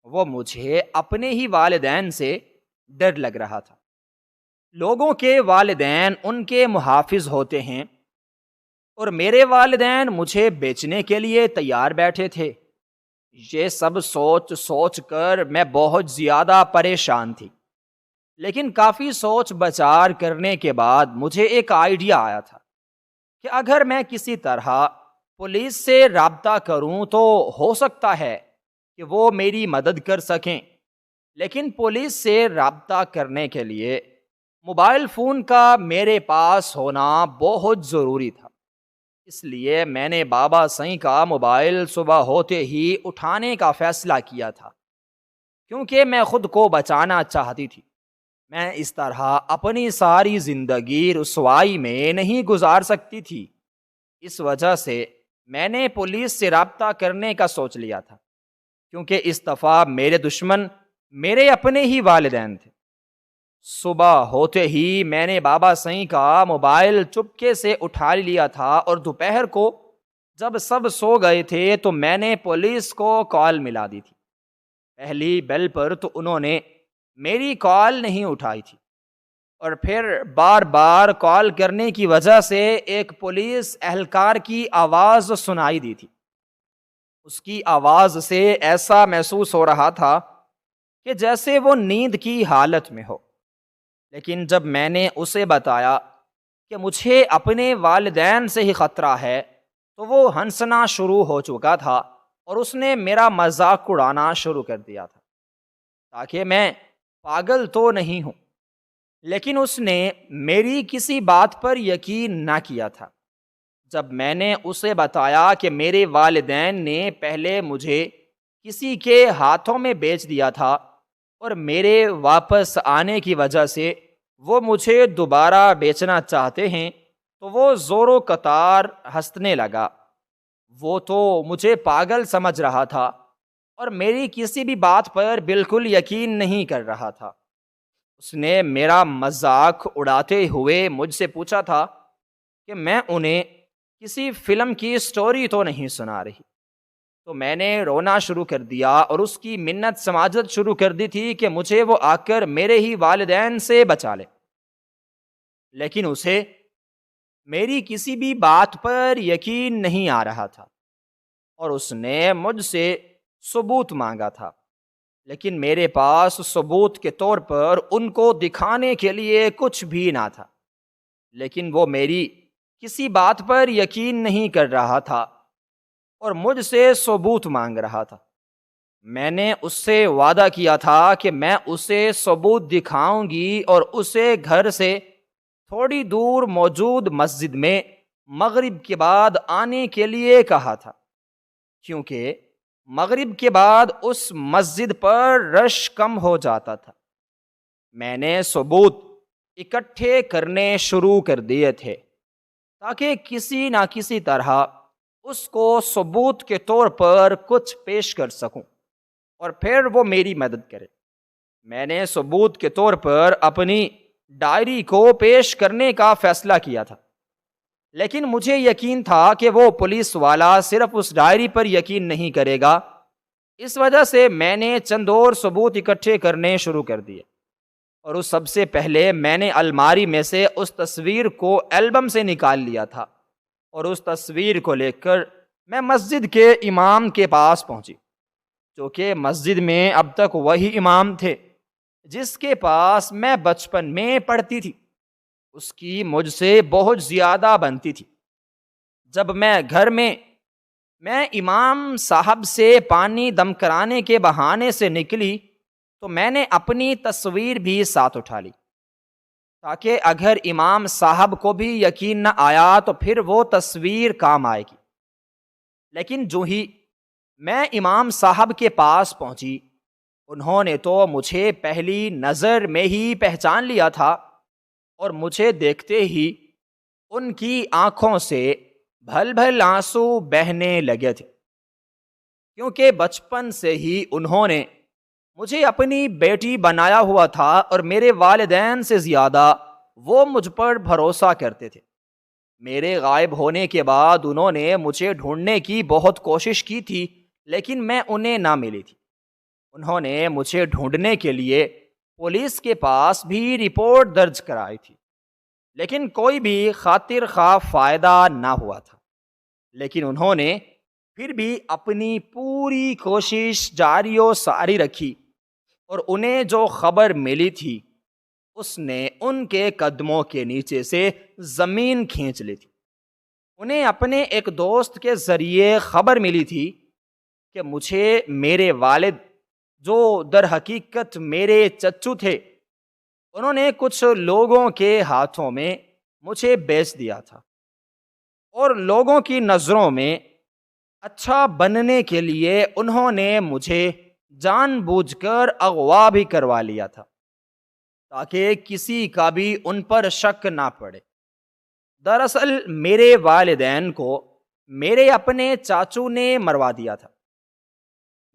وہ مجھے اپنے ہی والدین سے ڈر لگ رہا تھا۔ لوگوں کے والدین ان کے محافظ ہوتے ہیں اور میرے والدین مجھے بیچنے کے لیے تیار بیٹھے تھے۔ یہ سب سوچ سوچ کر میں بہت زیادہ پریشان تھی، لیکن کافی سوچ بچار کرنے کے بعد مجھے ایک آئیڈیا آیا تھا کہ اگر میں کسی طرح پولیس سے رابطہ کروں تو ہو سکتا ہے کہ وہ میری مدد کر سکیں، لیکن پولیس سے رابطہ کرنے کے لیے موبائل فون کا میرے پاس ہونا بہت ضروری تھا۔ اس لیے میں نے بابا سائیں کا موبائل صبح ہوتے ہی اٹھانے کا فیصلہ کیا تھا، کیونکہ میں خود کو بچانا چاہتی تھی۔ میں اس طرح اپنی ساری زندگی رسوائی میں نہیں گزار سکتی تھی۔ اس وجہ سے میں نے پولیس سے رابطہ کرنے کا سوچ لیا تھا، کیونکہ اس دفعہ میرے دشمن میرے اپنے ہی والدین تھے۔ صبح ہوتے ہی میں نے بابا سائیں کا موبائل چپکے سے اٹھا لیا تھا اور دوپہر کو جب سب سو گئے تھے تو میں نے پولیس کو کال ملا دی تھی۔ پہلی بیل پر تو انہوں نے میری کال نہیں اٹھائی تھی اور پھر بار بار کال کرنے کی وجہ سے ایک پولیس اہلکار کی آواز سنائی دی تھی۔ اس کی آواز سے ایسا محسوس ہو رہا تھا کہ جیسے وہ نیند کی حالت میں ہو۔ لیکن جب میں نے اسے بتایا کہ مجھے اپنے والدین سے ہی خطرہ ہے تو وہ ہنسنا شروع ہو چکا تھا اور اس نے میرا مذاق اڑانا شروع کر دیا تھا تاکہ میں پاگل تو نہیں ہوں۔ لیکن اس نے میری کسی بات پر یقین نہ کیا تھا۔ جب میں نے اسے بتایا کہ میرے والدین نے پہلے مجھے کسی کے ہاتھوں میں بیچ دیا تھا اور میرے واپس آنے کی وجہ سے وہ مجھے دوبارہ بیچنا چاہتے ہیں تو وہ زور و قطار ہنسنے لگا۔ وہ تو مجھے پاگل سمجھ رہا تھا اور میری کسی بھی بات پر بالکل یقین نہیں کر رہا تھا۔ اس نے میرا مذاق اڑاتے ہوئے مجھ سے پوچھا تھا کہ میں انہیں کسی فلم کی سٹوری تو نہیں سنا رہی۔ تو میں نے رونا شروع کر دیا اور اس کی منت سماجت شروع کر دی تھی کہ مجھے وہ آ کر میرے ہی والدین سے بچا لے، لیکن اسے میری کسی بھی بات پر یقین نہیں آ رہا تھا اور اس نے مجھ سے ثبوت مانگا تھا، لیکن میرے پاس ثبوت کے طور پر ان کو دکھانے کے لیے کچھ بھی نہ تھا۔ لیکن وہ میری کسی بات پر یقین نہیں کر رہا تھا اور مجھ سے ثبوت مانگ رہا تھا۔ میں نے اس سے وعدہ کیا تھا کہ میں اسے ثبوت دکھاؤں گی اور اسے گھر سے تھوڑی دور موجود مسجد میں مغرب کے بعد آنے کے لیے کہا تھا، کیونکہ مغرب کے بعد اس مسجد پر رش کم ہو جاتا تھا۔ میں نے ثبوت اکٹھے کرنے شروع کر دیے تھے تاکہ کسی نہ کسی طرح اس کو ثبوت کے طور پر کچھ پیش کر سکوں اور پھر وہ میری مدد کرے۔ میں نے ثبوت کے طور پر اپنی ڈائری کو پیش کرنے کا فیصلہ کیا تھا، لیکن مجھے یقین تھا کہ وہ پولیس والا صرف اس ڈائری پر یقین نہیں کرے گا۔ اس وجہ سے میں نے چند اور ثبوت اکٹھے کرنے شروع کر دیے، اور اس سب سے پہلے میں نے الماری میں سے اس تصویر کو البم سے نکال لیا تھا، اور اس تصویر کو لے کر میں مسجد کے امام کے پاس پہنچی، جو کہ مسجد میں اب تک وہی امام تھے جس کے پاس میں بچپن میں پڑھتی تھی۔ اس کی مجھ سے بہت زیادہ بنتی تھی۔ جب میں گھر میں امام صاحب سے پانی دم کرانے کے بہانے سے نکلی تو میں نے اپنی تصویر بھی ساتھ اٹھا لی، تاکہ اگر امام صاحب کو بھی یقین نہ آیا تو پھر وہ تصویر کام آئے گی۔ لیکن جو ہی میں امام صاحب کے پاس پہنچی، انہوں نے تو مجھے پہلی نظر میں ہی پہچان لیا تھا، اور مجھے دیکھتے ہی ان کی آنکھوں سے بھل بھل آنسو بہنے لگے تھے، کیونکہ بچپن سے ہی انہوں نے مجھے اپنی بیٹی بنایا ہوا تھا، اور میرے والدین سے زیادہ وہ مجھ پر بھروسہ کرتے تھے۔ میرے غائب ہونے کے بعد انہوں نے مجھے ڈھونڈنے کی بہت کوشش کی تھی، لیکن میں انہیں نہ ملی تھی۔ انہوں نے مجھے ڈھونڈنے کے لیے پولیس کے پاس بھی رپورٹ درج کرائی تھی، لیکن کوئی بھی خاطر خواہ فائدہ نہ ہوا تھا۔ لیکن انہوں نے پھر بھی اپنی پوری کوشش جاری و ساری رکھی، اور انہیں جو خبر ملی تھی اس نے ان کے قدموں کے نیچے سے زمین کھینچ لی تھی۔ انہیں اپنے ایک دوست کے ذریعے خبر ملی تھی کہ مجھے میرے والد، جو در حقیقت میرے چچو تھے، انہوں نے کچھ لوگوں کے ہاتھوں میں مجھے بیچ دیا تھا، اور لوگوں کی نظروں میں اچھا بننے کے لیے انہوں نے مجھے جان بوجھ کر اغوا بھی کروا لیا تھا، تاکہ کسی کا بھی ان پر شک نہ پڑے۔ دراصل میرے والدین کو میرے اپنے چاچو نے مروا دیا تھا۔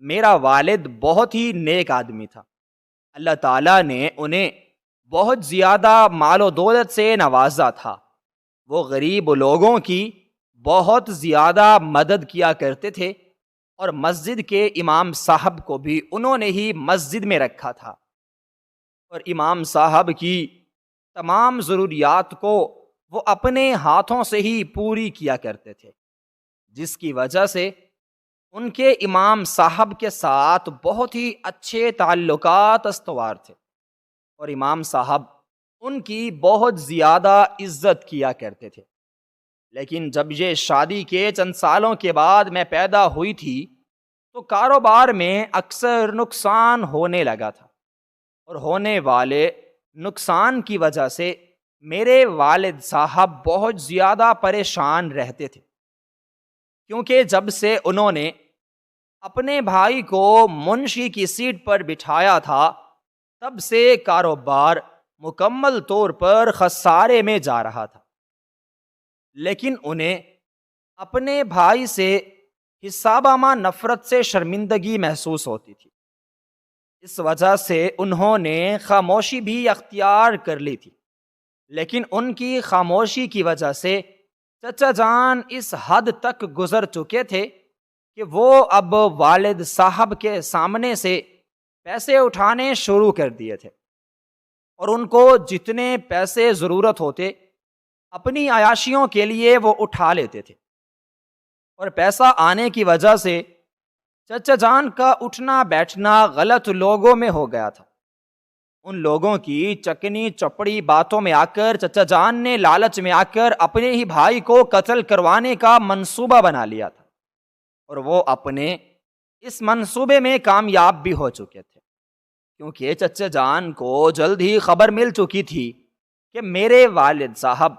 میرا والد بہت ہی نیک آدمی تھا۔ اللہ تعالیٰ نے انہیں بہت زیادہ مال و دولت سے نوازا تھا۔ وہ غریب لوگوں کی بہت زیادہ مدد کیا کرتے تھے، اور مسجد کے امام صاحب کو بھی انہوں نے ہی مسجد میں رکھا تھا، اور امام صاحب کی تمام ضروریات کو وہ اپنے ہاتھوں سے ہی پوری کیا کرتے تھے، جس کی وجہ سے ان کے امام صاحب کے ساتھ بہت ہی اچھے تعلقات استوار تھے، اور امام صاحب ان کی بہت زیادہ عزت کیا کرتے تھے۔ لیکن جب یہ شادی کے چند سالوں کے بعد میں پیدا ہوئی تھی تو کاروبار میں اکثر نقصان ہونے لگا تھا، اور ہونے والے نقصان کی وجہ سے میرے والد صاحب بہت زیادہ پریشان رہتے تھے، کیونکہ جب سے انہوں نے اپنے بھائی کو منشی کی سیٹ پر بٹھایا تھا تب سے کاروبار مکمل طور پر خسارے میں جا رہا تھا۔ لیکن انہیں اپنے بھائی سے حسابامہ نفرت سے شرمندگی محسوس ہوتی تھی، اس وجہ سے انہوں نے خاموشی بھی اختیار کر لی تھی۔ لیکن ان کی خاموشی کی وجہ سے چچا جان اس حد تک گزر چکے تھے کہ وہ اب والد صاحب کے سامنے سے پیسے اٹھانے شروع کر دیے تھے، اور ان کو جتنے پیسے ضرورت ہوتے اپنی عیاشیوں کے لیے وہ اٹھا لیتے تھے، اور پیسہ آنے کی وجہ سے چچا جان کا اٹھنا بیٹھنا غلط لوگوں میں ہو گیا تھا۔ ان لوگوں کی چکنی چپڑی باتوں میں آ کر چچا جان نے لالچ میں آ کر اپنے ہی بھائی کو قتل کروانے کا منصوبہ بنا لیا تھا، اور وہ اپنے اس منصوبے میں کامیاب بھی ہو چکے تھے، کیونکہ چچا جان کو جلد ہی خبر مل چکی تھی کہ میرے والد صاحب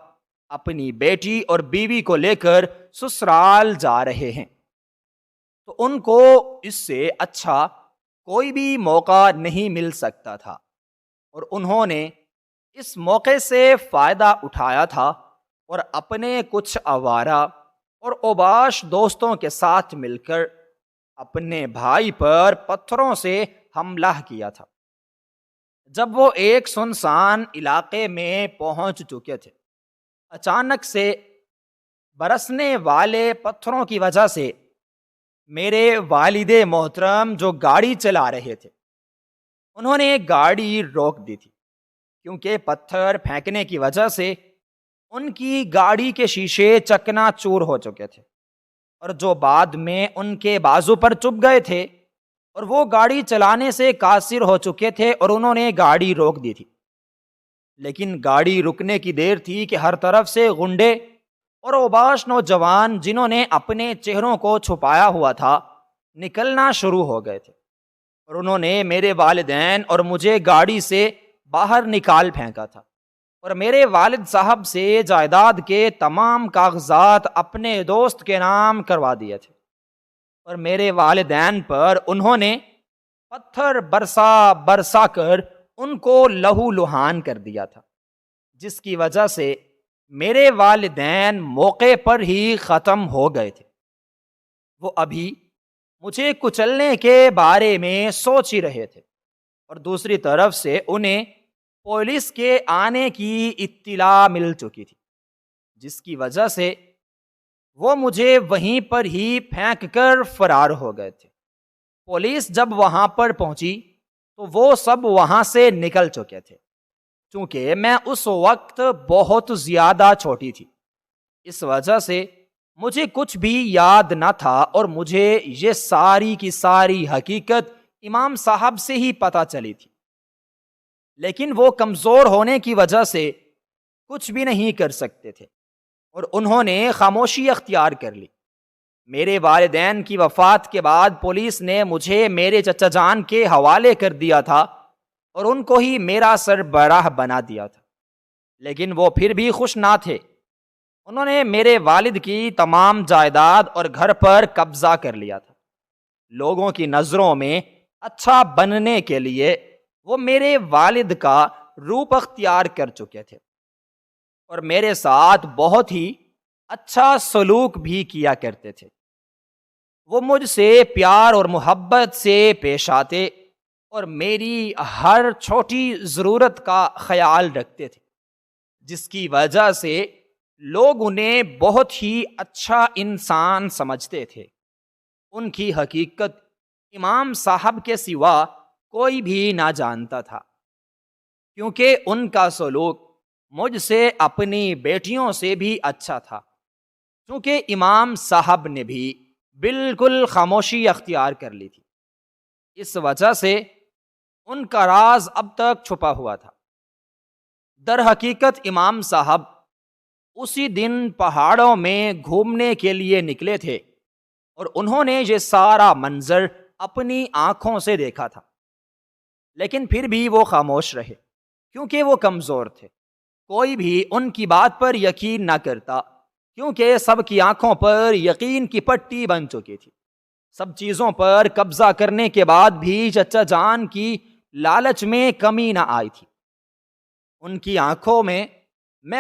اپنی بیٹی اور بیوی کو لے کر سسرال جا رہے ہیں، تو ان کو اس سے اچھا کوئی بھی موقع نہیں مل سکتا تھا، اور انہوں نے اس موقع سے فائدہ اٹھایا تھا اور اپنے کچھ آوارہ اور اوباش دوستوں کے ساتھ مل کر اپنے بھائی پر پتھروں سے حملہ کیا تھا۔ جب وہ ایک سنسان علاقے میں پہنچ چکے تھے، اچانک سے برسنے والے پتھروں کی وجہ سے میرے والد محترم جو گاڑی چلا رہے تھے، انہوں نے گاڑی روک دی تھی، کیونکہ پتھر پھینکنے کی وجہ سے ان کی گاڑی کے شیشے چکنا چور ہو چکے تھے، اور جو بعد میں ان کے بازو پر چبھ گئے تھے، اور وہ گاڑی چلانے سے قاصر ہو چکے تھے، اور انہوں نے گاڑی روک دی تھی۔ لیکن گاڑی رکنے کی دیر تھی کہ ہر طرف سے غنڈے اور اوباش نوجوان جنہوں نے اپنے چہروں کو چھپایا ہوا تھا نکلنا شروع ہو گئے تھے، اور انہوں نے میرے والدین اور مجھے گاڑی سے باہر نکال پھینکا تھا، اور میرے والد صاحب سے جائیداد کے تمام کاغذات اپنے دوست کے نام کروا دیے تھے، اور میرے والدین پر انہوں نے پتھر برسا برسا کر ان کو لہو لہان کر دیا تھا، جس کی وجہ سے میرے والدین موقع پر ہی ختم ہو گئے تھے۔ وہ ابھی مجھے کچلنے کے بارے میں سوچ ہی رہے تھے، اور دوسری طرف سے انہیں پولیس کے آنے کی اطلاع مل چکی تھی، جس کی وجہ سے وہ مجھے وہیں پر ہی پھینک کر فرار ہو گئے تھے۔ پولیس جب وہاں پر پہنچی تو وہ سب وہاں سے نکل چکے تھے، چونکہ میں اس وقت بہت زیادہ چھوٹی تھی، اس وجہ سے مجھے کچھ بھی یاد نہ تھا، اور مجھے یہ ساری کی ساری حقیقت امام صاحب سے ہی پتہ چلی تھی، لیکن وہ کمزور ہونے کی وجہ سے کچھ بھی نہیں کر سکتے تھے، اور انہوں نے خاموشی اختیار کر لی۔ میرے والدین کی وفات کے بعد پولیس نے مجھے میرے چچا جان کے حوالے کر دیا تھا، اور ان کو ہی میرا سربراہ بنا دیا تھا، لیکن وہ پھر بھی خوش نہ تھے۔ انہوں نے میرے والد کی تمام جائیداد اور گھر پر قبضہ کر لیا تھا۔ لوگوں کی نظروں میں اچھا بننے کے لیے وہ میرے والد کا روپ اختیار کر چکے تھے، اور میرے ساتھ بہت ہی اچھا سلوک بھی کیا کرتے تھے۔ وہ مجھ سے پیار اور محبت سے پیش آتے، اور میری ہر چھوٹی ضرورت کا خیال رکھتے تھے، جس کی وجہ سے لوگ انہیں بہت ہی اچھا انسان سمجھتے تھے۔ ان کی حقیقت امام صاحب کے سوا کوئی بھی نہ جانتا تھا، کیونکہ ان کا سلوک مجھ سے اپنی بیٹیوں سے بھی اچھا تھا، کیونکہ امام صاحب نے بھی بالکل خاموشی اختیار کر لی تھی۔ اس وجہ سے ان کا راز اب تک چھپا ہوا تھا۔ در حقیقت امام صاحب اسی دن پہاڑوں میں گھومنے کے لیے نکلے تھے، اور انہوں نے یہ سارا منظر اپنی آنکھوں سے دیکھا تھا، لیکن پھر بھی وہ خاموش رہے، کیونکہ وہ کمزور تھے۔ کوئی بھی ان کی بات پر یقین نہ کرتا، کیونکہ سب کی آنکھوں پر یقین کی پٹی بن چکی تھی۔ سب چیزوں پر قبضہ کرنے کے بعد بھی چچا جان کی لالچ میں کمی نہ آئی تھی۔ ان کی آنکھوں میں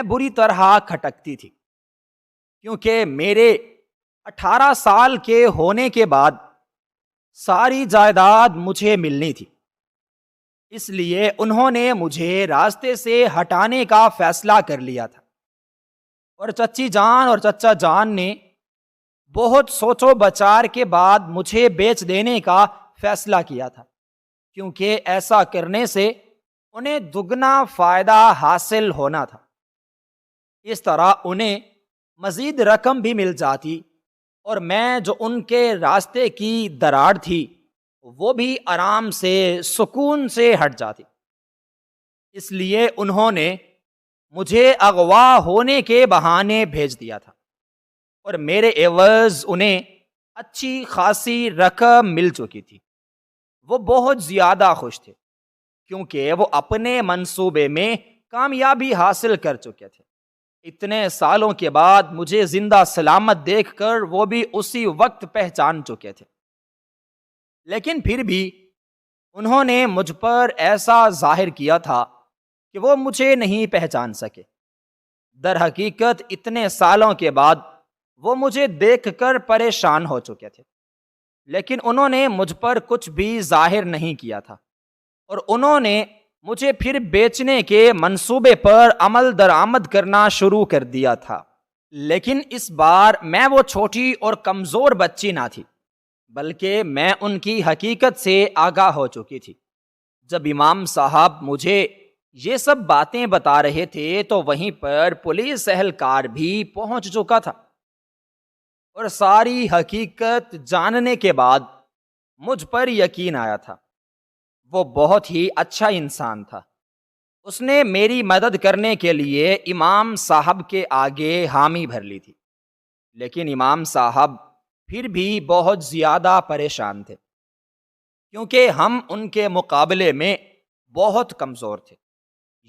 بری طرح کھٹکتی تھی، کیونکہ میرے 18 سال کے ہونے کے بعد ساری جائیداد مجھے ملنی تھی، اس لیے انہوں نے مجھے راستے سے ہٹانے کا فیصلہ کر لیا تھا، اور چچی جان اور چچا جان نے بہت سوچ و بچار کے بعد مجھے بیچ دینے کا فیصلہ کیا تھا، کیونکہ ایسا کرنے سے انہیں دگنا فائدہ حاصل ہونا تھا۔ اس طرح انہیں مزید رقم بھی مل جاتی، اور میں جو ان کے راستے کی دراڑ تھی وہ بھی آرام سے سکون سے ہٹ جاتی۔ اس لیے انہوں نے مجھے اغوا ہونے کے بہانے بھیج دیا تھا اور میرے عوض انہیں اچھی خاصی رقم مل چکی تھی۔ وہ بہت زیادہ خوش تھے کیونکہ وہ اپنے منصوبے میں کامیابی حاصل کر چکے تھے۔ اتنے سالوں کے بعد مجھے زندہ سلامت دیکھ کر وہ بھی اسی وقت پہچان چکے تھے، لیکن پھر بھی انہوں نے مجھ پر ایسا ظاہر کیا تھا کہ وہ مجھے نہیں پہچان سکے۔ در حقیقت اتنے سالوں کے بعد وہ مجھے دیکھ کر پریشان ہو چکے تھے، لیکن انہوں نے مجھ پر کچھ بھی ظاہر نہیں کیا تھا اور انہوں نے مجھے پھر بیچنے کے منصوبے پر عمل درآمد کرنا شروع کر دیا تھا۔ لیکن اس بار میں وہ چھوٹی اور کمزور بچی نہ تھی، بلکہ میں ان کی حقیقت سے آگاہ ہو چکی تھی۔ جب امام صاحب مجھے یہ سب باتیں بتا رہے تھے تو وہیں پر پولیس اہلکار بھی پہنچ چکا تھا، اور ساری حقیقت جاننے کے بعد مجھ پر یقین آیا تھا۔ وہ بہت ہی اچھا انسان تھا۔ اس نے میری مدد کرنے کے لیے امام صاحب کے آگے حامی بھر لی تھی، لیکن امام صاحب پھر بھی بہت زیادہ پریشان تھے کیونکہ ہم ان کے مقابلے میں بہت کمزور تھے۔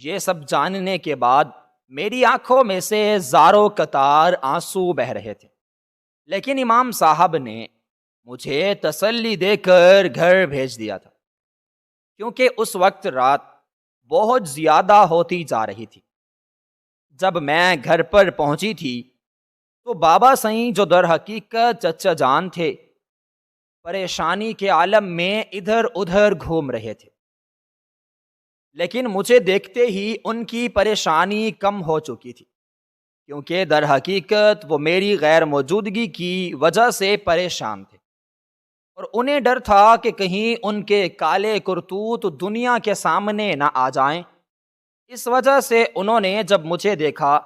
یہ سب جاننے کے بعد میری آنکھوں میں سے زاروں قطار آنسو بہہ رہے تھے، لیکن امام صاحب نے مجھے تسلی دے کر گھر بھیج دیا تھا کیونکہ اس وقت رات بہت زیادہ ہوتی جا رہی تھی۔ جب میں گھر پر پہنچی تھی تو بابا سائیں جو در حقیقت چچا جان تھے، پریشانی کے عالم میں ادھر ادھر گھوم رہے تھے، لیکن مجھے دیکھتے ہی ان کی پریشانی کم ہو چکی تھی کیونکہ در حقیقت وہ میری غیر موجودگی کی وجہ سے پریشان تھے اور انہیں ڈر تھا کہ کہیں ان کے کالے کرتوت دنیا کے سامنے نہ آ جائیں۔ اس وجہ سے انہوں نے جب مجھے دیکھا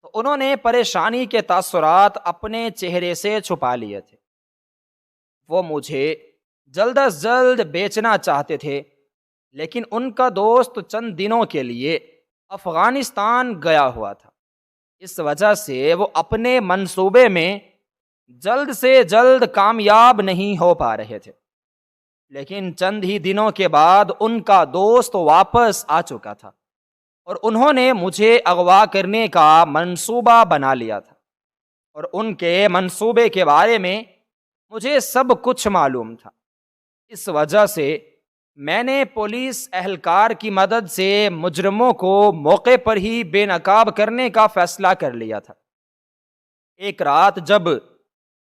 تو انہوں نے پریشانی کے تاثرات اپنے چہرے سے چھپا لیے تھے۔ وہ مجھے جلد از جلد بیچنا چاہتے تھے، لیکن ان کا دوست چند دنوں کے لیے افغانستان گیا ہوا تھا، اس وجہ سے وہ اپنے منصوبے میں جلد سے جلد کامیاب نہیں ہو پا رہے تھے۔ لیکن چند ہی دنوں کے بعد ان کا دوست واپس آ چکا تھا اور انہوں نے مجھے اغوا کرنے کا منصوبہ بنا لیا تھا، اور ان کے منصوبے کے بارے میں مجھے سب کچھ معلوم تھا۔ اس وجہ سے میں نے پولیس اہلکار کی مدد سے مجرموں کو موقع پر ہی بے نقاب کرنے کا فیصلہ کر لیا تھا۔ ایک رات جب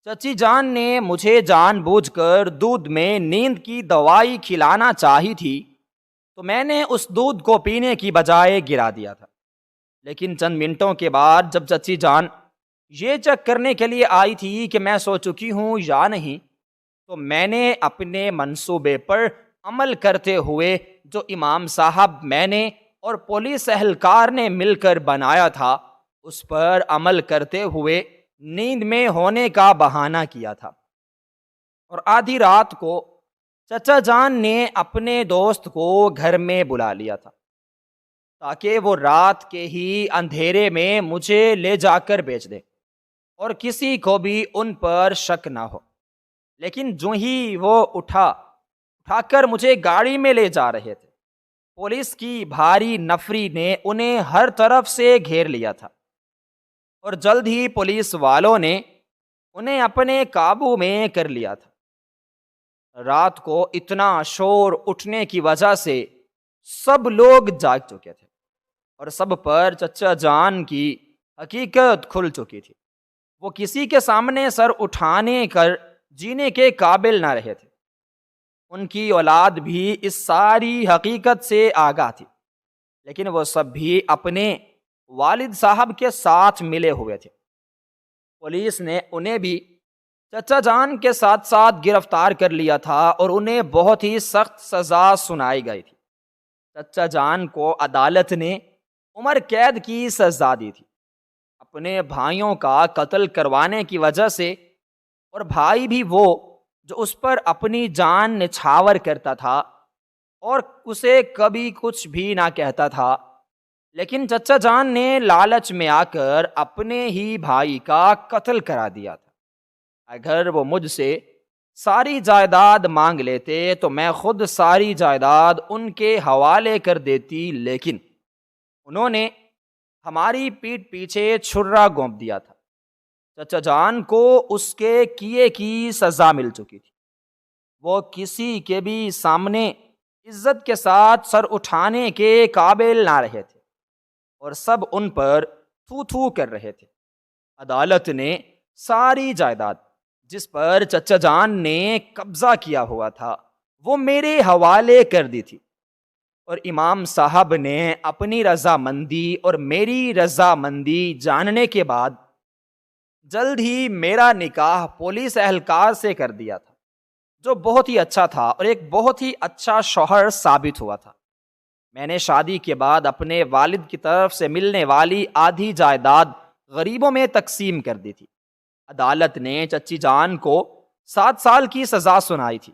چچی جان نے مجھے جان بوجھ کر دودھ میں نیند کی دوائی کھلانا چاہی تھی تو میں نے اس دودھ کو پینے کی بجائے گرا دیا تھا، لیکن چند منٹوں کے بعد جب چچی جان یہ چیک کرنے کے لیے آئی تھی کہ میں سو چکی ہوں یا نہیں، تو میں نے اپنے منصوبے پر عمل کرتے ہوئے جو امام صاحب میں نے اور پولیس اہلکار نے مل کر بنایا تھا اس پر عمل کرتے ہوئے نیند میں ہونے کا بہانہ کیا تھا، اور آدھی رات کو چچا جان نے اپنے دوست کو گھر میں بلا لیا تھا تاکہ وہ رات کے ہی اندھیرے میں مجھے لے جا کر بیچ دے اور کسی کو بھی ان پر شک نہ ہو۔ لیکن جو ہی وہ اٹھا کر مجھے گاڑی میں لے جا رہے تھے، پولیس کی بھاری نفری نے انہیں ہر طرف سے گھیر لیا تھا اور جلد ہی پولیس والوں نے انہیں اپنے قابو میں کر لیا تھا۔ رات کو اتنا شور اٹھنے کی وجہ سے سب لوگ جاگ چکے تھے اور سب پر چچا جان کی حقیقت کھل چکی تھی۔ وہ کسی کے سامنے سر اٹھانے کر جینے کے قابل نہ رہے تھے۔ ان کی اولاد بھی اس ساری حقیقت سے آگاہ تھی، لیکن وہ سب بھی اپنے والد صاحب کے ساتھ ملے ہوئے تھے۔ پولیس نے انہیں بھی چچا جان کے ساتھ ساتھ گرفتار کر لیا تھا اور انہیں بہت ہی سخت سزا سنائی گئی تھی۔ چچا جان کو عدالت نے عمر قید کی سزا دی تھی اپنے بھائیوں کا قتل کروانے کی وجہ سے، اور بھائی بھی وہ جو اس پر اپنی جان نچھاور کرتا تھا اور اسے کبھی کچھ بھی نہ کہتا تھا، لیکن چچا جان نے لالچ میں آ کر اپنے ہی بھائی کا قتل کرا دیا تھا۔ اگر وہ مجھ سے ساری جائیداد مانگ لیتے تو میں خود ساری جائیداد ان کے حوالے کر دیتی، لیکن انہوں نے ہماری پیٹھ پیچھے چھرا گھونپ دیا تھا۔ چچا جان کو اس کے کیے کی سزا مل چکی تھی، وہ کسی کے بھی سامنے عزت کے ساتھ سر اٹھانے کے قابل نہ رہے تھے اور سب ان پر تھو تھو کر رہے تھے۔ عدالت نے ساری جائیداد جس پر چچا جان نے قبضہ کیا ہوا تھا وہ میرے حوالے کر دی تھی، اور امام صاحب نے اپنی رضامندی اور میری رضامندی جاننے کے بعد جلد ہی میرا نکاح پولیس اہلکار سے کر دیا تھا، جو بہت ہی اچھا تھا اور ایک بہت ہی اچھا شوہر ثابت ہوا تھا۔ میں نے شادی کے بعد اپنے والد کی طرف سے ملنے والی آدھی جائیداد غریبوں میں تقسیم کر دی تھی۔ عدالت نے چچی جان کو 7 سال کی سزا سنائی تھی،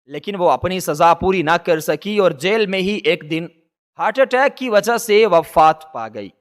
لیکن وہ اپنی سزا پوری نہ کر سکی اور جیل میں ہی ایک دن ہارٹ اٹیک کی وجہ سے وفات پا گئی۔